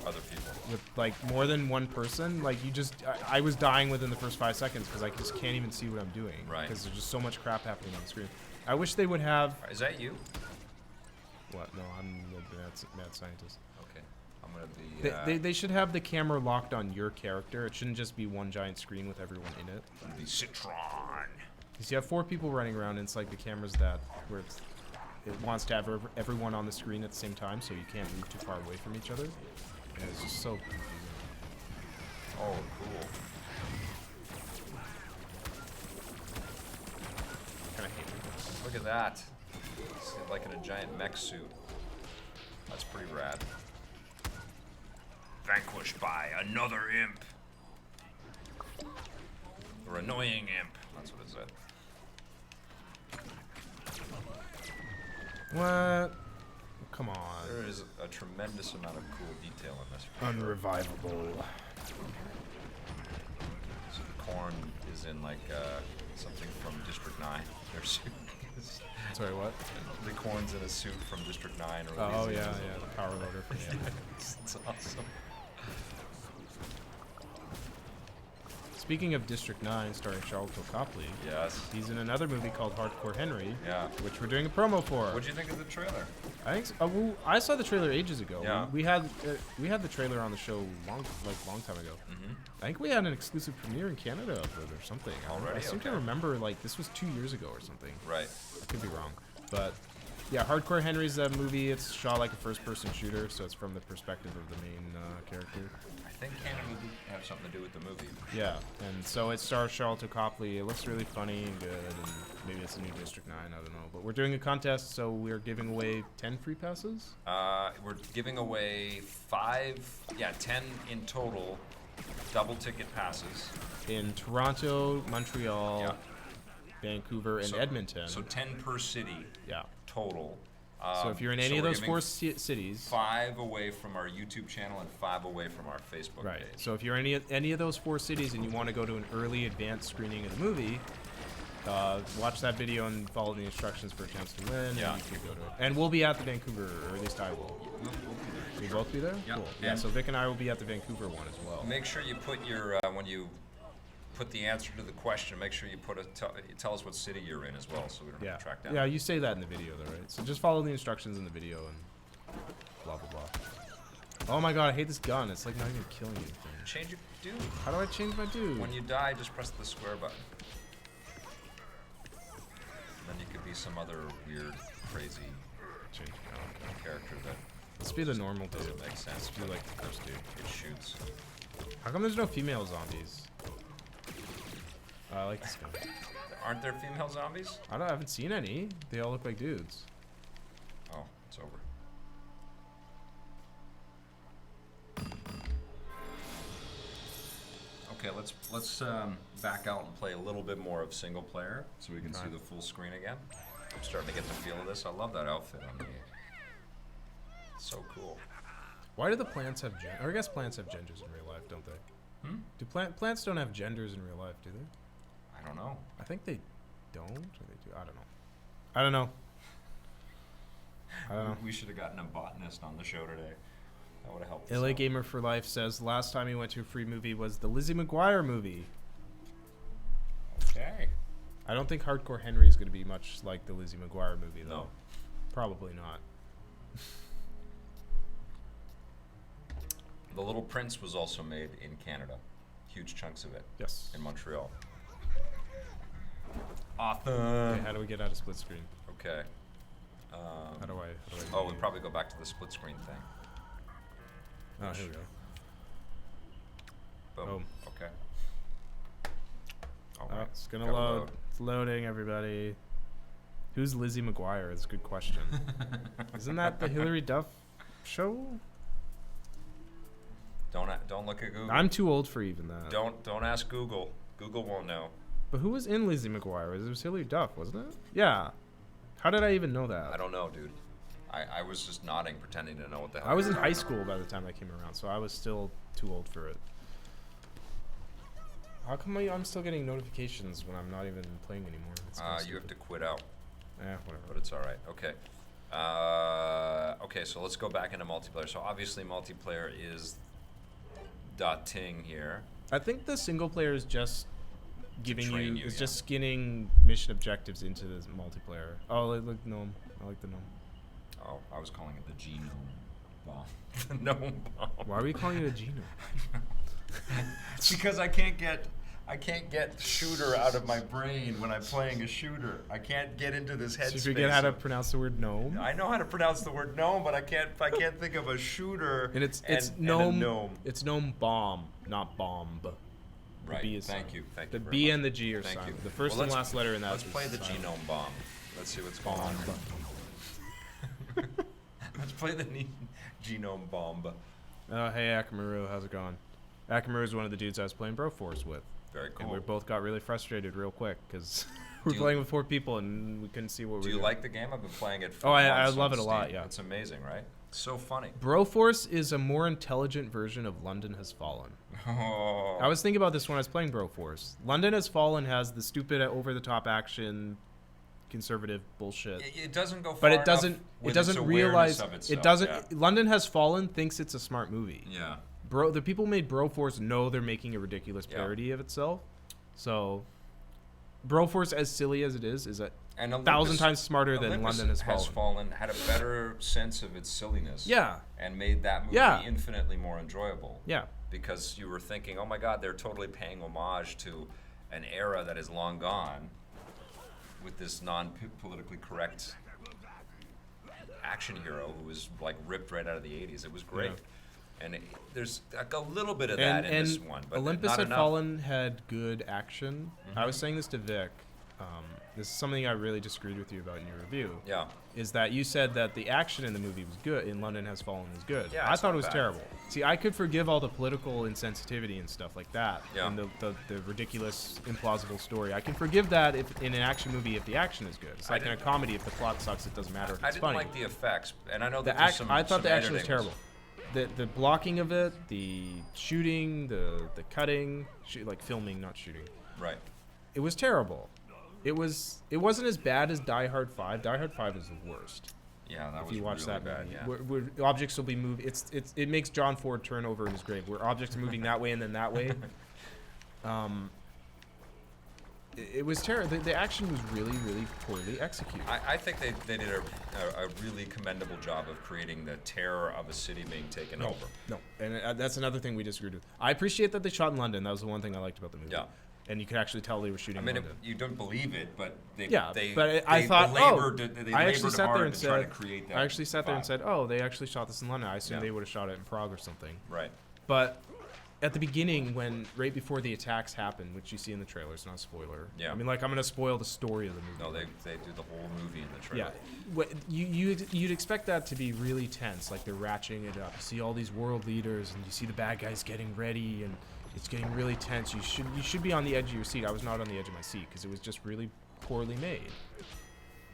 other people. with like more than one person, like you just, I was dying within the first 5 seconds because I just can't even see what I'm doing. Right. Because there's just so much crap happening on the screen. I wish they would have. Is that you? What? No, I'm the mad scientist. Okay. I'm gonna be. They should have the camera locked on your character. It shouldn't just be one giant screen with everyone in it. I'm gonna be Citron. Because you have 4 people running around, and it's like the cameras where it wants to have everyone on the screen at the same time, so you can't move too far away from each other. And it's just so confusing. Oh, cool. Kind of hate it. Look at that. It's like in a giant mech suit. That's pretty rad. Vanquished by another imp. Or annoying imp. That's what it said. What? Come on. There is a tremendous amount of cool detail in this. Unrevivable. So the corn is in like something from District 9. Their suit. Sorry, what? The corn's in a suit from District 9. Or Oh, Louisiana. yeah, the power loader. Yeah. It's awesome. Speaking of District 9, starring Charlton Copley, Yes. he's in another movie called Hardcore Henry, Yeah. which we're doing a promo for. What'd you think of the trailer? I think so. Well, I saw the trailer ages ago. Yeah. We had the trailer on the show long time ago. Mm-hmm. I think we had an exclusive premiere in Canada of it or something. Already? I seem to Okay. remember like this was 2 years ago or something. Right. I could be wrong, but yeah, Hardcore Henry's a movie. It's shot like a first-person shooter, so it's from the perspective of the main character. I think Canada did have something to do with the movie. Yeah, and so it stars Charlton Copley. It looks really funny and good, and maybe it's a new District 9, I don't know. But we're doing a contest, so we're giving away 10 free passes. We're giving away 10 in total, double ticket passes. In Toronto, Montreal, Yeah. Vancouver, and So- Edmonton. So 10 per city Yeah. total. So if you're in any of we're those giving 4 cities, 5 away from our YouTube channel and 5 away from our Facebook right. page. So if you're in any of those 4 cities and you want to go to an early advanced screening of the movie, watch that video and follow the instructions for a chance to win. Yeah. And you can go to it. And we'll be at the Vancouver, or at least I will. We'll be there. We both be there? Yeah. Cool. Yeah. Yeah, so Vic and I will be at the Vancouver one as well. Make sure you put your when you put the answer to the question. Make sure you put tell us what city you're in as well, so we don't Yeah. have to track down. Yeah, you say that in the video though, right? So just follow the instructions in the video and blah blah blah. Oh my god, I hate this gun. It's like not even killing anything. Change your dude. How do I change my dude? When you die, just press the square button. And then you could be some other weird, crazy Change. character that Let's be the normal dude. doesn't make sense. Let's be like the first dude. It shoots. How come there's no female zombies? I like this guy. Aren't there female zombies? I haven't seen any. They all look like dudes. Oh, it's over. Okay, let's back out and play a little bit more of single player so we can see Alright. the full screen again. I'm starting to get the feel of this. I love that outfit on me. It's so cool. Why do the plants have or I guess plants have genders in real life, don't they? Hmm? Do plants don't have genders in real life, do they? I don't know. I think they don't, or they do. I don't know. I don't know. I don't know. We should have gotten a botanist on the show today. That would have helped. LA Gamer for Life says last time he went to a free movie was the Lizzie McGuire movie. Okay. I don't think Hardcore Henry is going to be much like the Lizzie McGuire movie, though. No. Probably not. The Little Prince was also made in Canada. Huge chunks of it Yes. in Montreal. Awesome. Okay, how do we get out of split screen? Okay. How do I Oh, we probably go back to the split screen thing. Oh, here we go. Boom. Boom. Okay. All Oh, right. it's gonna Gotta load. It's loading, everybody. Who's Lizzie McGuire? That's a good question. Isn't that the Hillary Duff show? Don't look at Google. I'm too old for even that. Don't ask Google. Google won't know. But who was in Lizzie McGuire? It was Hillary Duff, wasn't it? Yeah. How did I even know that? I don't know, dude. I was just nodding, pretending to know what the hell. I was you in were high talking school by the time that came around, so I was still too old for it. How come I'm still getting notifications when I'm not even playing anymore? It's kinda You have stupid. to quit out, Yeah, whatever. but it's all right. Okay. Okay, so let's go back into multiplayer. So obviously multiplayer is .ting here. I think the single player is just giving train you, you, it's yeah. just skinning mission objectives into this multiplayer. Oh, look, gnome. I like the gnome. Oh, I was calling it the genome bomb. The gnome bomb. Why are we calling it a genome? It's because I can't get shooter out of my brain when I'm playing a shooter. I can't get into this headspace. So you forget how to pronounce the word gnome? I know how to pronounce the word gnome, but I can't think of a shooter And it's gnome. gnome. And a gnome. It's gnome bomb, not bomb. Right. B is Thank silent. you. Thank The you. very B much. and the G are Thank silent. you. The first Well, and last letter in that. Let's is play the silent. genome bomb. Let's see what's going on. Let's play the genome bomb. Oh, hey Akamaru, how's it going? Akamaru is one of the dudes I was playing Broforce with. Very cool. And we both got really frustrated real quick because we're Do you- playing with 4 people and we couldn't see what we Do were you doing. like the game? I've been playing it for Oh, I months love on it a lot, Steam. yeah. It's amazing, right? So funny. Broforce is a more intelligent version of London Has Fallen. Oh. I was thinking about this when I was playing Broforce. London Has Fallen has the stupid over-the-top action, conservative bullshit. It doesn't go far But it enough doesn't. with It doesn't its awareness realize. of itself, It doesn't. Yeah. London Has Fallen thinks it's a smart movie. Yeah. The people who made Broforce know they're making a ridiculous Yeah. parody of itself. So, Broforce, as silly as it is a And 1,000 times smarter than Olympus London Has Fallen. Had a better sense of its silliness. Yeah. And made that movie Yeah. infinitely more enjoyable. Yeah. Because you were thinking, oh my God, they're totally paying homage to an era that is long gone with this non-politically correct action hero who was like ripped right out of the 80s. It was great. Yeah. And there's like a little bit of that in this one, but Olympus not Had enough. Fallen had good action. I was Mhm. saying this to Vic. This is something I really disagreed with you about in your review. Yeah. Is that you said that the action in the movie was good, in London Has Fallen was good. Yeah, I it's thought not it was bad. terrible. See, I could forgive all the political insensitivity and stuff like that, Yeah. and the ridiculous, implausible story. I can forgive that if in an action movie if the action is good. It's I like in a didn't- comedy, if the plot sucks, it doesn't matter if I it's didn't funny. like the effects, and I know The that there's act, some. I thought some the action was editing terrible. The blocking of it, the shooting, the cutting, like filming, not shooting. Right. It was terrible. It wasn't as bad as Die Hard 5. Die Hard 5 is the worst. Yeah, that If was you watch really that bad. movie, Yeah. where objects will be moved. It makes John Ford turn over in his grave, where objects are moving that way and then that way. It was terrible. The action was really, really poorly executed. I think they did a really commendable job of creating the terror of a city being taken over. No, and that's another thing we disagreed with. I appreciate that they shot in London. That was the one thing I liked about the movie. Yeah. And you could actually tell they were shooting I mean, in London. you don't believe it, but they Yeah, they, but I they thought, labored, oh, they I actually labored sat there hard and to try said, to create that. I actually sat there and vibe. said, oh, they actually shot this in London. I assumed Yeah. they would have shot it in Prague or something. Right. But at the beginning, right before the attacks happen, which you see in the trailer, it's not a spoiler. Yeah. I mean, like, I'm going to spoil the story of the movie. No, they do the whole movie in the Yeah. trailer. You'd expect that to be really tense, like they're ratcheting it up. You see all these world leaders, and you see the bad guys getting ready, and it's getting really tense. You should be on the edge of your seat. I was not on the edge of my seat because it was just really poorly made.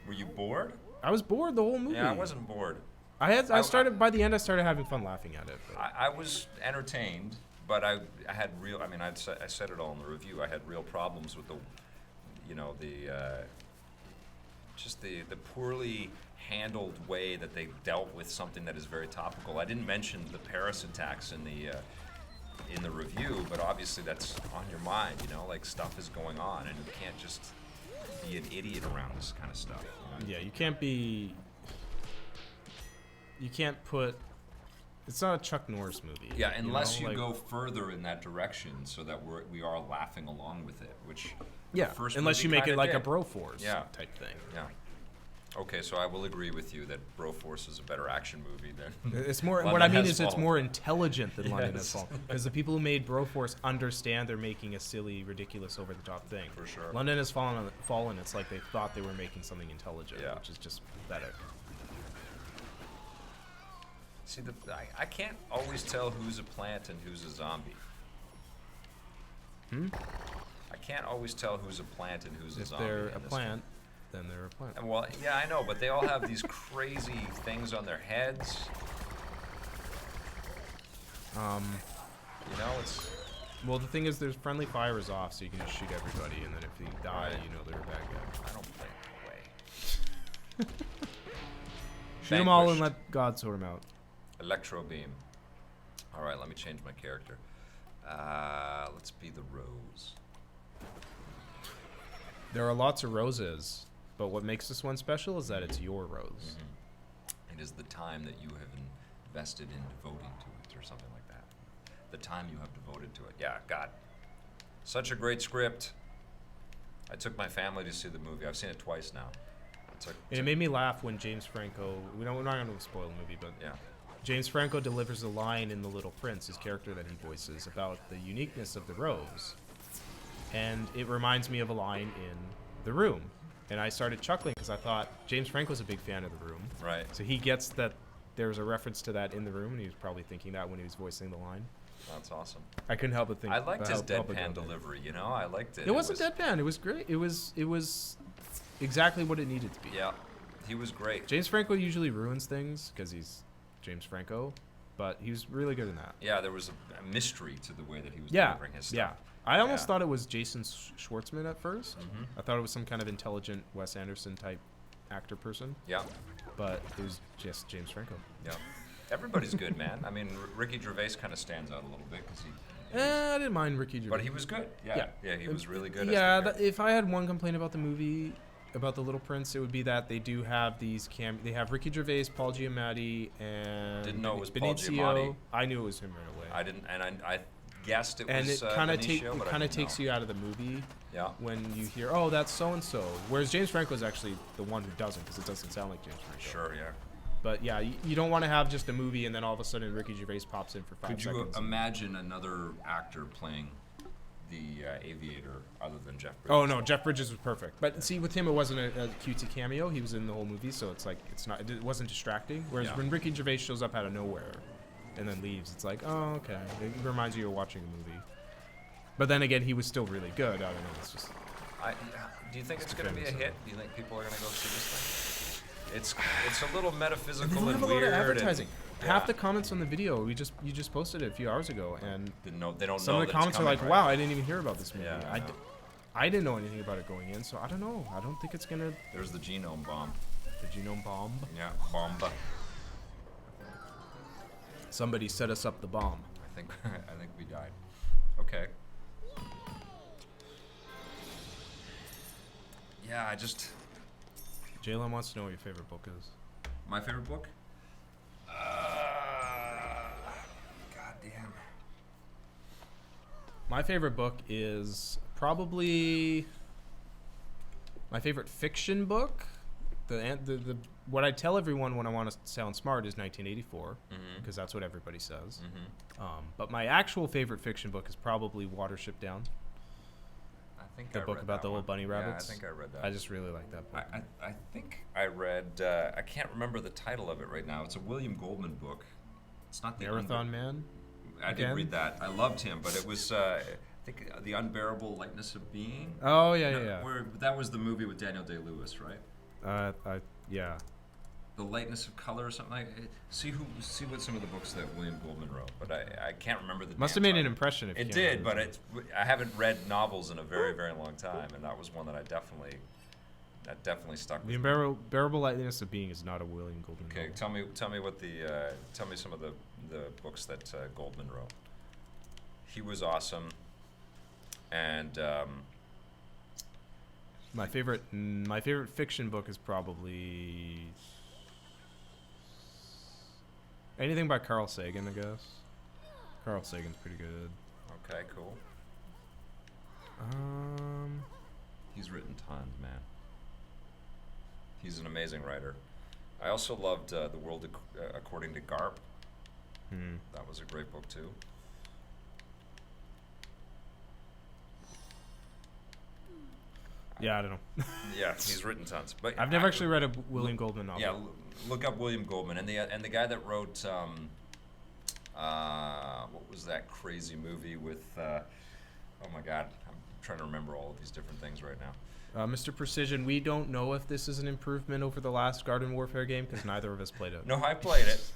Were you bored? I was bored the whole movie. Yeah, I wasn't bored. I started by the end. I started having fun laughing at it. But. I was entertained, but I had real. I mean, I said it all in the review. I had real problems with just the poorly handled way that they dealt with something that is very topical. I didn't mention the Paris attacks in the review, but obviously that's on your mind. Like stuff is going on, and you can't just be an idiot around this kind of stuff. Yeah, you can't be. You can't put. It's not a Chuck Norris movie. Yeah, unless you like- go further in that direction, so that we are laughing along with it, which Yeah, the first unless movie you make it kinda like a did. Broforce Yeah. type thing. Yeah. Okay, so I will agree with you that Broforce is a better action movie than. It's more. London What I mean Has is, it's Fallen. more intelligent than London Has Yes. Fallen, because the people who made Broforce understand they're making a silly, ridiculous, over-the-top thing. For sure. London Has Fallen. It's like they thought they were making something intelligent, Yeah. which is just pathetic. See, I can't always tell who's a plant and who's a zombie. I can't always tell who's a plant and who's a If zombie. they're in a this plant, then they're a plant. game. Well, yeah, I know, but they all have these crazy things on their heads. It's. Well, the thing is, there's friendly fire is off, so you can just shoot everybody, and then if you die, Right. you know they're a bad guy. I don't play it that way. Shoot them all and Vanquished. let God sort them out. Electro beam. All right, let me change my character. Let's be the rose. There are lots of roses, but what makes this one special is that it's your rose. It is the time that you have invested in devoting to it, or something like that. The time you have devoted to it. Yeah, God. Such a great script. I took my family to see the movie. I've seen it twice now. And it made me laugh when James Franco, we're not going to spoil the movie, but Yeah. James Franco delivers a line in The Little Prince, his character that he voices, about the uniqueness of the rose. And it reminds me of a line in The Room. And I started chuckling because I thought James Franco's a big fan of The Room. Right. So he gets that there's a reference to that in The Room, and he was probably thinking that when he was voicing the line. That's awesome. I couldn't help but think. I liked his help but deadpan go there. delivery, you know? I liked it. It wasn't deadpan. It was great. It was exactly what it needed to be. Yeah. He was great. James Franco usually ruins things because he's James Franco, but he was really good in that. Yeah, there was a mystery to the way that he was Yeah, delivering his stuff. yeah. I almost Yeah. thought it was Jason Schwartzman at 1st. Mhm. I thought it was some kind of intelligent Wes Anderson type actor person, Yeah. but it was just James Franco. Yeah. Everybody's good, man. I mean, Ricky Gervais kind of stands out a little bit because he I didn't mind Ricky Gervais. but he was good. Yeah. Yeah, he was really good. Yeah, as the character. if I had one complaint about the movie, about The Little Prince, it would be that they do have these they have Ricky Gervais, Paul Giamatti, and Didn't know it was Paul Benicio. Giamatti. I knew it was him right away. I didn't, and I guessed it And was it kind of Benicio, but I didn't takes know. you out of the movie Yeah. when you hear, oh, that's so and so. Whereas James Franco is actually the one who doesn't, because it doesn't sound like James Franco. Sure. Yeah. But yeah, you don't want to have just a movie and then all of a sudden Ricky Gervais pops in for 5 Could you seconds. imagine another actor playing the Aviator other than Jeff Bridges? Oh no, Jeff Bridges was perfect. But see, with him, it wasn't a cutesy cameo. He was in the whole movie, so it's like it wasn't distracting. Whereas Yeah. when Ricky Gervais shows up out of nowhere and then leaves, it's like, oh okay, it reminds you you're watching a movie. But then again, he was still really good. I don't know. It's just Do you think it's going to be a defend hit? Do you think people are going to go see this thing? It's a little metaphysical they don't and have a lot weird. of advertising. And, Half the comments on the video you just posted it a few hours ago, and they don't some know of the that comments it's are like, coming, "Wow, right? I didn't even hear about this movie." Yeah, I know. I didn't know anything about it going in, so I don't know. I don't think it's gonna There's the genome bomb. the genome bomb. Yeah, bomba. Somebody set us up the bomb. I think we died. Okay. Yeah, Jalen wants to know what your favorite book is. my favorite book. God damn. My favorite book is probably my favorite fiction book. The what I tell everyone when I want to sound smart is 1984, because that's what everybody says. But my actual favorite fiction book is probably Watership Down, I think the I book read about that the little one. bunny rabbits. Yeah, I think I read that. I just really like that book. I think I read. I can't remember the title of it right now. It's a William Goldman book. It's not the Marathon Man. I didn't again? read that. I loved him, but it was. I think the Unbearable Lightness of Being. Oh yeah, No, yeah, Where that was the movie with Daniel Day-Lewis, right? yeah. Yeah. The Lightness of Color or something like. See what some of the books that William Goldman wrote, but I can't remember the. Must have damn made an title. impression. If you It can't did, remember. but I haven't read novels in a very, very long time, and that was one that definitely stuck The with me. Unbearable Lightness of Being is not a William Goldman Okay, novel. tell me what tell me some of the books that Goldman wrote. He was awesome, and My favorite fiction book is probably anything by Carl Sagan, I guess. Carl Sagan's pretty good. okay, cool. He's written tons, man. He's an amazing writer. I also loved The World According to Garp. That was a great book too. Yeah, I don't know. Yeah, he's written tons. But I've never actually read a William Goldman novel. Yeah, look up William Goldman and the guy that wrote what was that crazy movie with oh my God, I'm trying to remember all of these different things right now. Mr. Precision, we don't know if this is an improvement over the last Garden Warfare game because neither of us played it. No, I played it.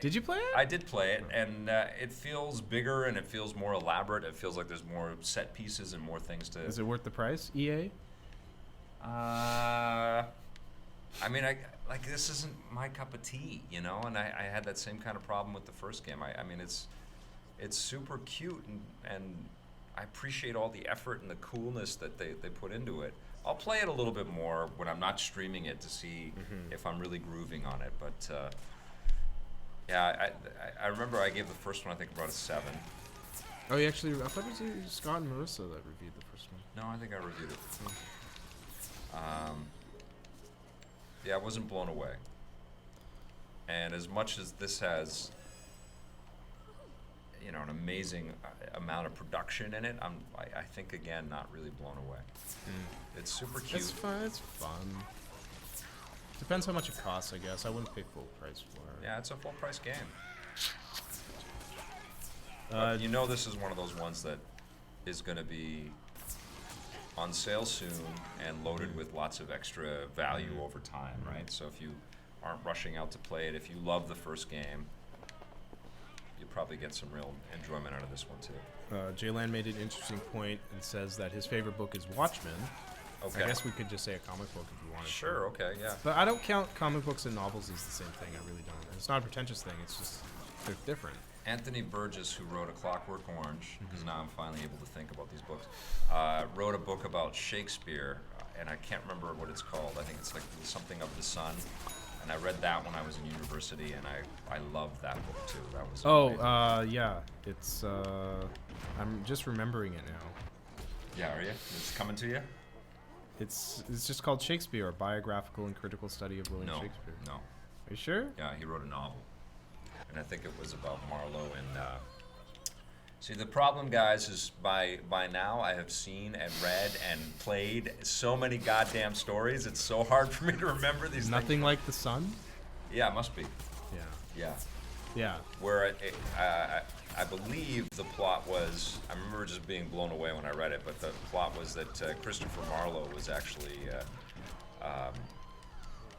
Did you play it? I did play it, and it feels bigger and it feels more elaborate. It feels like there's more set pieces and more things to. Is it worth the price? EA? I mean, like this isn't my cup of tea, you know. And I had that same kind of problem with the first game. I mean, it's super cute, and I appreciate all the effort and the coolness that they put into it. I'll play it a little bit more when I'm not streaming it to see if I'm really grooving on it. But yeah, I remember I gave the first one, I think, about a 7. Oh, you actually? I thought it was Scott and Marissa that reviewed the first one. No, I think I reviewed it. Yeah, I wasn't blown away. And as much as this has, you know, an amazing amount of production in it, I think again not really blown away. It's super cute. It's fun. It's fun. Depends how much it costs, I guess. I wouldn't pay full price for it. Yeah, it's a full price game. But you know, this is one of those ones that is going to be on sale soon and loaded with lots of extra value over time, right? So if you aren't rushing out to play it, if you love the first game, you'll probably get some real enjoyment out of this one too. Jaylan made an interesting point and says that his favorite book is Watchmen. Okay. I guess we could just say a comic book if you wanted to. Sure, okay, yeah. But I don't count comic books and novels as the same thing. I really don't. It's not a pretentious thing. It's just they're different. Anthony Burgess, who wrote A Clockwork Orange, because now I'm finally able to think about these books, wrote a book about Shakespeare, and I can't remember what it's called. I think it's like something of the sun. And I read that when I was in university, and I loved that book too. That was amazing. Yeah. It's I'm just remembering it now. Yeah, are you? It's coming to you? It's just called Shakespeare, a biographical and critical study of William No, Shakespeare. no. Are you sure? Yeah, he wrote a novel, and I think it was about Marlowe. And see, the problem, guys, is by now I have seen and read and played so many goddamn stories. It's so hard for me to remember these Nothing things. like the sun? Yeah, it must be. Yeah. Yeah. Yeah. Where I believe the plot was, I remember just being blown away when I read it, but the plot was that Christopher Marlowe was actually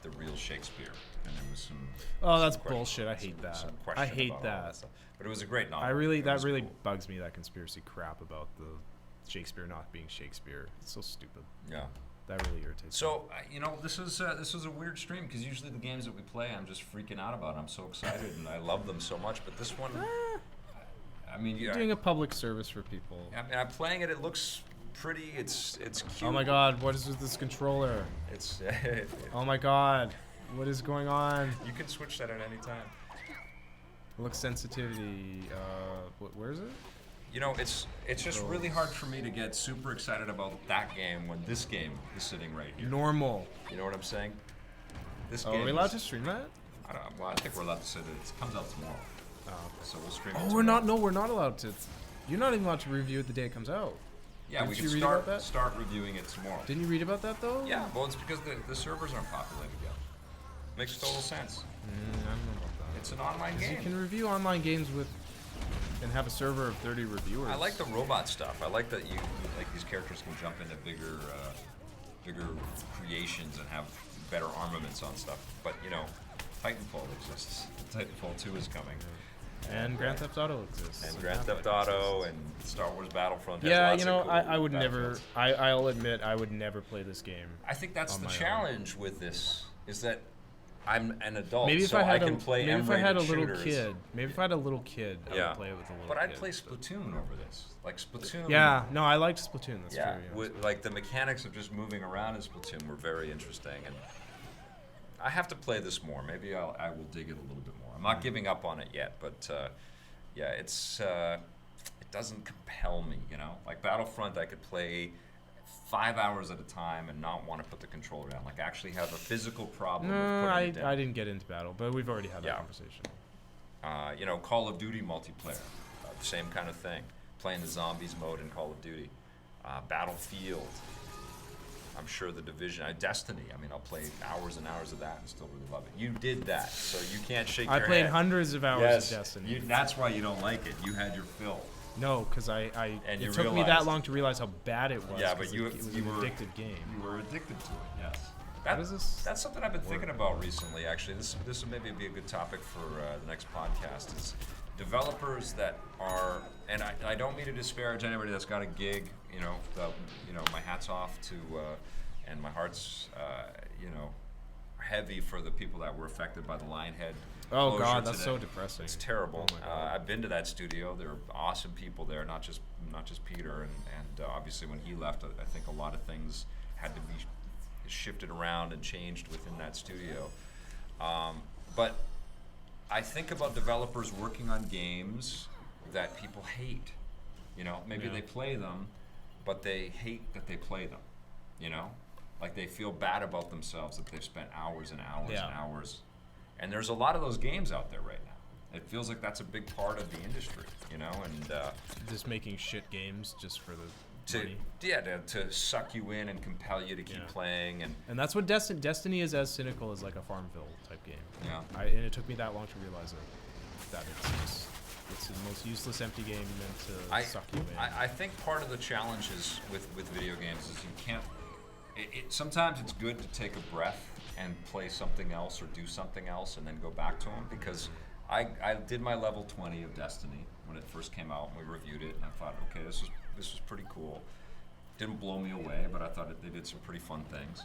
the real Shakespeare, and there was some. Oh, that's some question- bullshit. I hate that. some I question hate about all that. stuff. But it was a great novel. That was really cool. bugs me, that conspiracy crap about the Shakespeare not being Shakespeare. It's so stupid. Yeah. That really irritates me. So you know, this was a weird stream because usually the games that we play, I'm just freaking out about. I'm so excited and I love them so much. But this one, I mean, You're doing a public service for people. I mean, I'm playing it. It looks pretty. It's cute. Oh my god, what is with this controller? It's. Oh my god, what is going on? You can switch that at any time. Look sensitivity. Where is it? You know, it's just really hard for me to get super excited about that game when this game is sitting right here. Normal. You know what I'm saying? This Oh, game. are we allowed is- to stream that? I think we're allowed to say that it comes out tomorrow. So we'll stream it Oh, tomorrow. we're not. No, we're not allowed to. You're not even allowed to review it the day it comes out. Yeah, Didn't we you can read about that? start reviewing it tomorrow. Didn't you read about that though? Yeah, well, it's because the servers aren't populated yet. Makes total sense. I don't know about that. It's an online 'Cause game. you can review online games with and have a server of 30 reviewers. I like the robot stuff. I like that you like these characters can jump into bigger creations and have better armaments on stuff. But you know, Titanfall exists. Titanfall 2 is coming. And Grand Theft Auto exists. And Grand Theft Auto and Star Wars Battlefront. Has Yeah, lots you know, of cool I would never. Battlefronts. I'll admit, I would never play this game. I think that's on the my own. challenge with this is that I'm an adult, Maybe if so I had can a play maybe if I had a M-rated little shooters. kid. Maybe if I had a little kid, I Yeah. would play it with a little But kid. I'd play Splatoon over this. Like Splatoon. Yeah, no, I liked Splatoon. That's Yeah, true. Yeah. with, like the mechanics of just moving around in Splatoon were very interesting, and I have to play this more. Maybe I will dig it a little bit more. I'm not giving up on it yet, but yeah, it doesn't compel me. You know, like Battlefront, I could play 5 hours at a time and not want to put the controller down. Like actually have a physical problem with No, putting it down. I didn't get into battle, but we've already had that Yeah. conversation. You know, Call of Duty multiplayer, same kind of thing. Playing the zombies mode in Call of Duty. Battlefield. I'm sure the Division, Destiny. I mean, I'll play hours and hours of that and still really love it. You did that, so you can't shake I your played head. hundreds of hours Yes, of Destiny. that's why you don't like it. You had your fill. No, because And it you took me that realized- long to realize how bad it was. Yeah, but 'cause you- it was you an were- addictive game. You were addicted to it. Yes. How does this That's something I've been thinking about recently. Actually, this would maybe be a good topic for the next podcast. Is developers that are, and I don't mean to disparage anybody that's got a gig. You know, my hats off to, and my heart's, you know, heavy for the people that were affected by the Lionhead. Oh closure God, that's today. so depressing. It's terrible. Oh my God. I've been to that studio. There are awesome people there, not just Peter, and obviously when he left, I think a lot of things had to be shifted around and changed within that studio. But I think about developers working on games that people hate. You know, maybe Yeah. they play them, but they hate that they play them. You know, like they feel bad about themselves that they've spent hours and hours Yeah. and hours. And there's a lot of those games out there right now. It feels like that's a big part of the industry, you know, and Just making shit games just for the to money. to suck you in and compel you to keep Yeah. playing, and And that's what Destiny is, as cynical as like a Farmville type game. yeah. And it took me that long to realize that it's the most useless empty game meant to suck you in. I think part of the challenge is with video games is you can't. Sometimes it's good to take a breath and play something else or do something else and then go back to them, because I did my level 20 of Destiny when it first came out and we reviewed it, and I thought, okay, this was pretty cool. Didn't blow me away, but I thought they did some pretty fun things.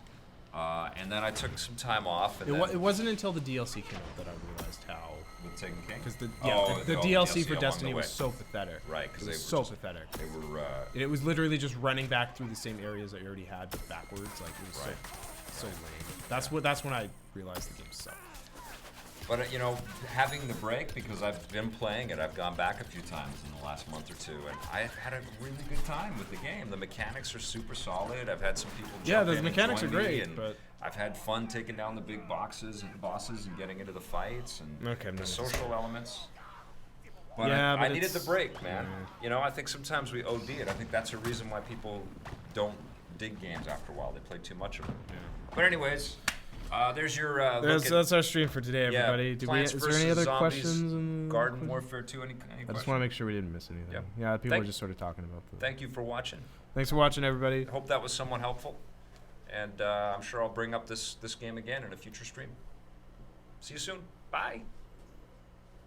And then I took some time off. And It wasn't until the DLC came out that I realized how. with Taken King? Because the Oh, DLC for along Destiny the was way. so pathetic. Right, It because was they so were just, pathetic. they were It was literally just running back through the same areas that you already had, but backwards. Like it was Right. so lame. That's when I realized the game sucked. But you know, having the break, because I've been playing it, I've gone back a few times in the last month or two, and I've had a really good time with the game. The mechanics are super solid. I've had some people jump the in mechanics and are join me, great, and but I've had fun taking down the big bosses and getting into the fights and Okay, the no, social elements. But Yeah, I but needed the it's- break, man. yeah. You know, I think sometimes we OD it. I think that's a reason why people don't dig games after a while. They play too much of them. But anyways, there's your look at that's our stream for today, everybody. Plants Is there any vs. other Zombies, questions? Garden Warfare 2. Any I just questions? want to make sure we didn't miss anything. Yep. Yeah, people Thank- are just sort of talking about the. Thank you for watching. Thanks for watching, everybody. I hope that was somewhat helpful. And I'm sure I'll bring up this game again in a future stream. See you soon. Bye.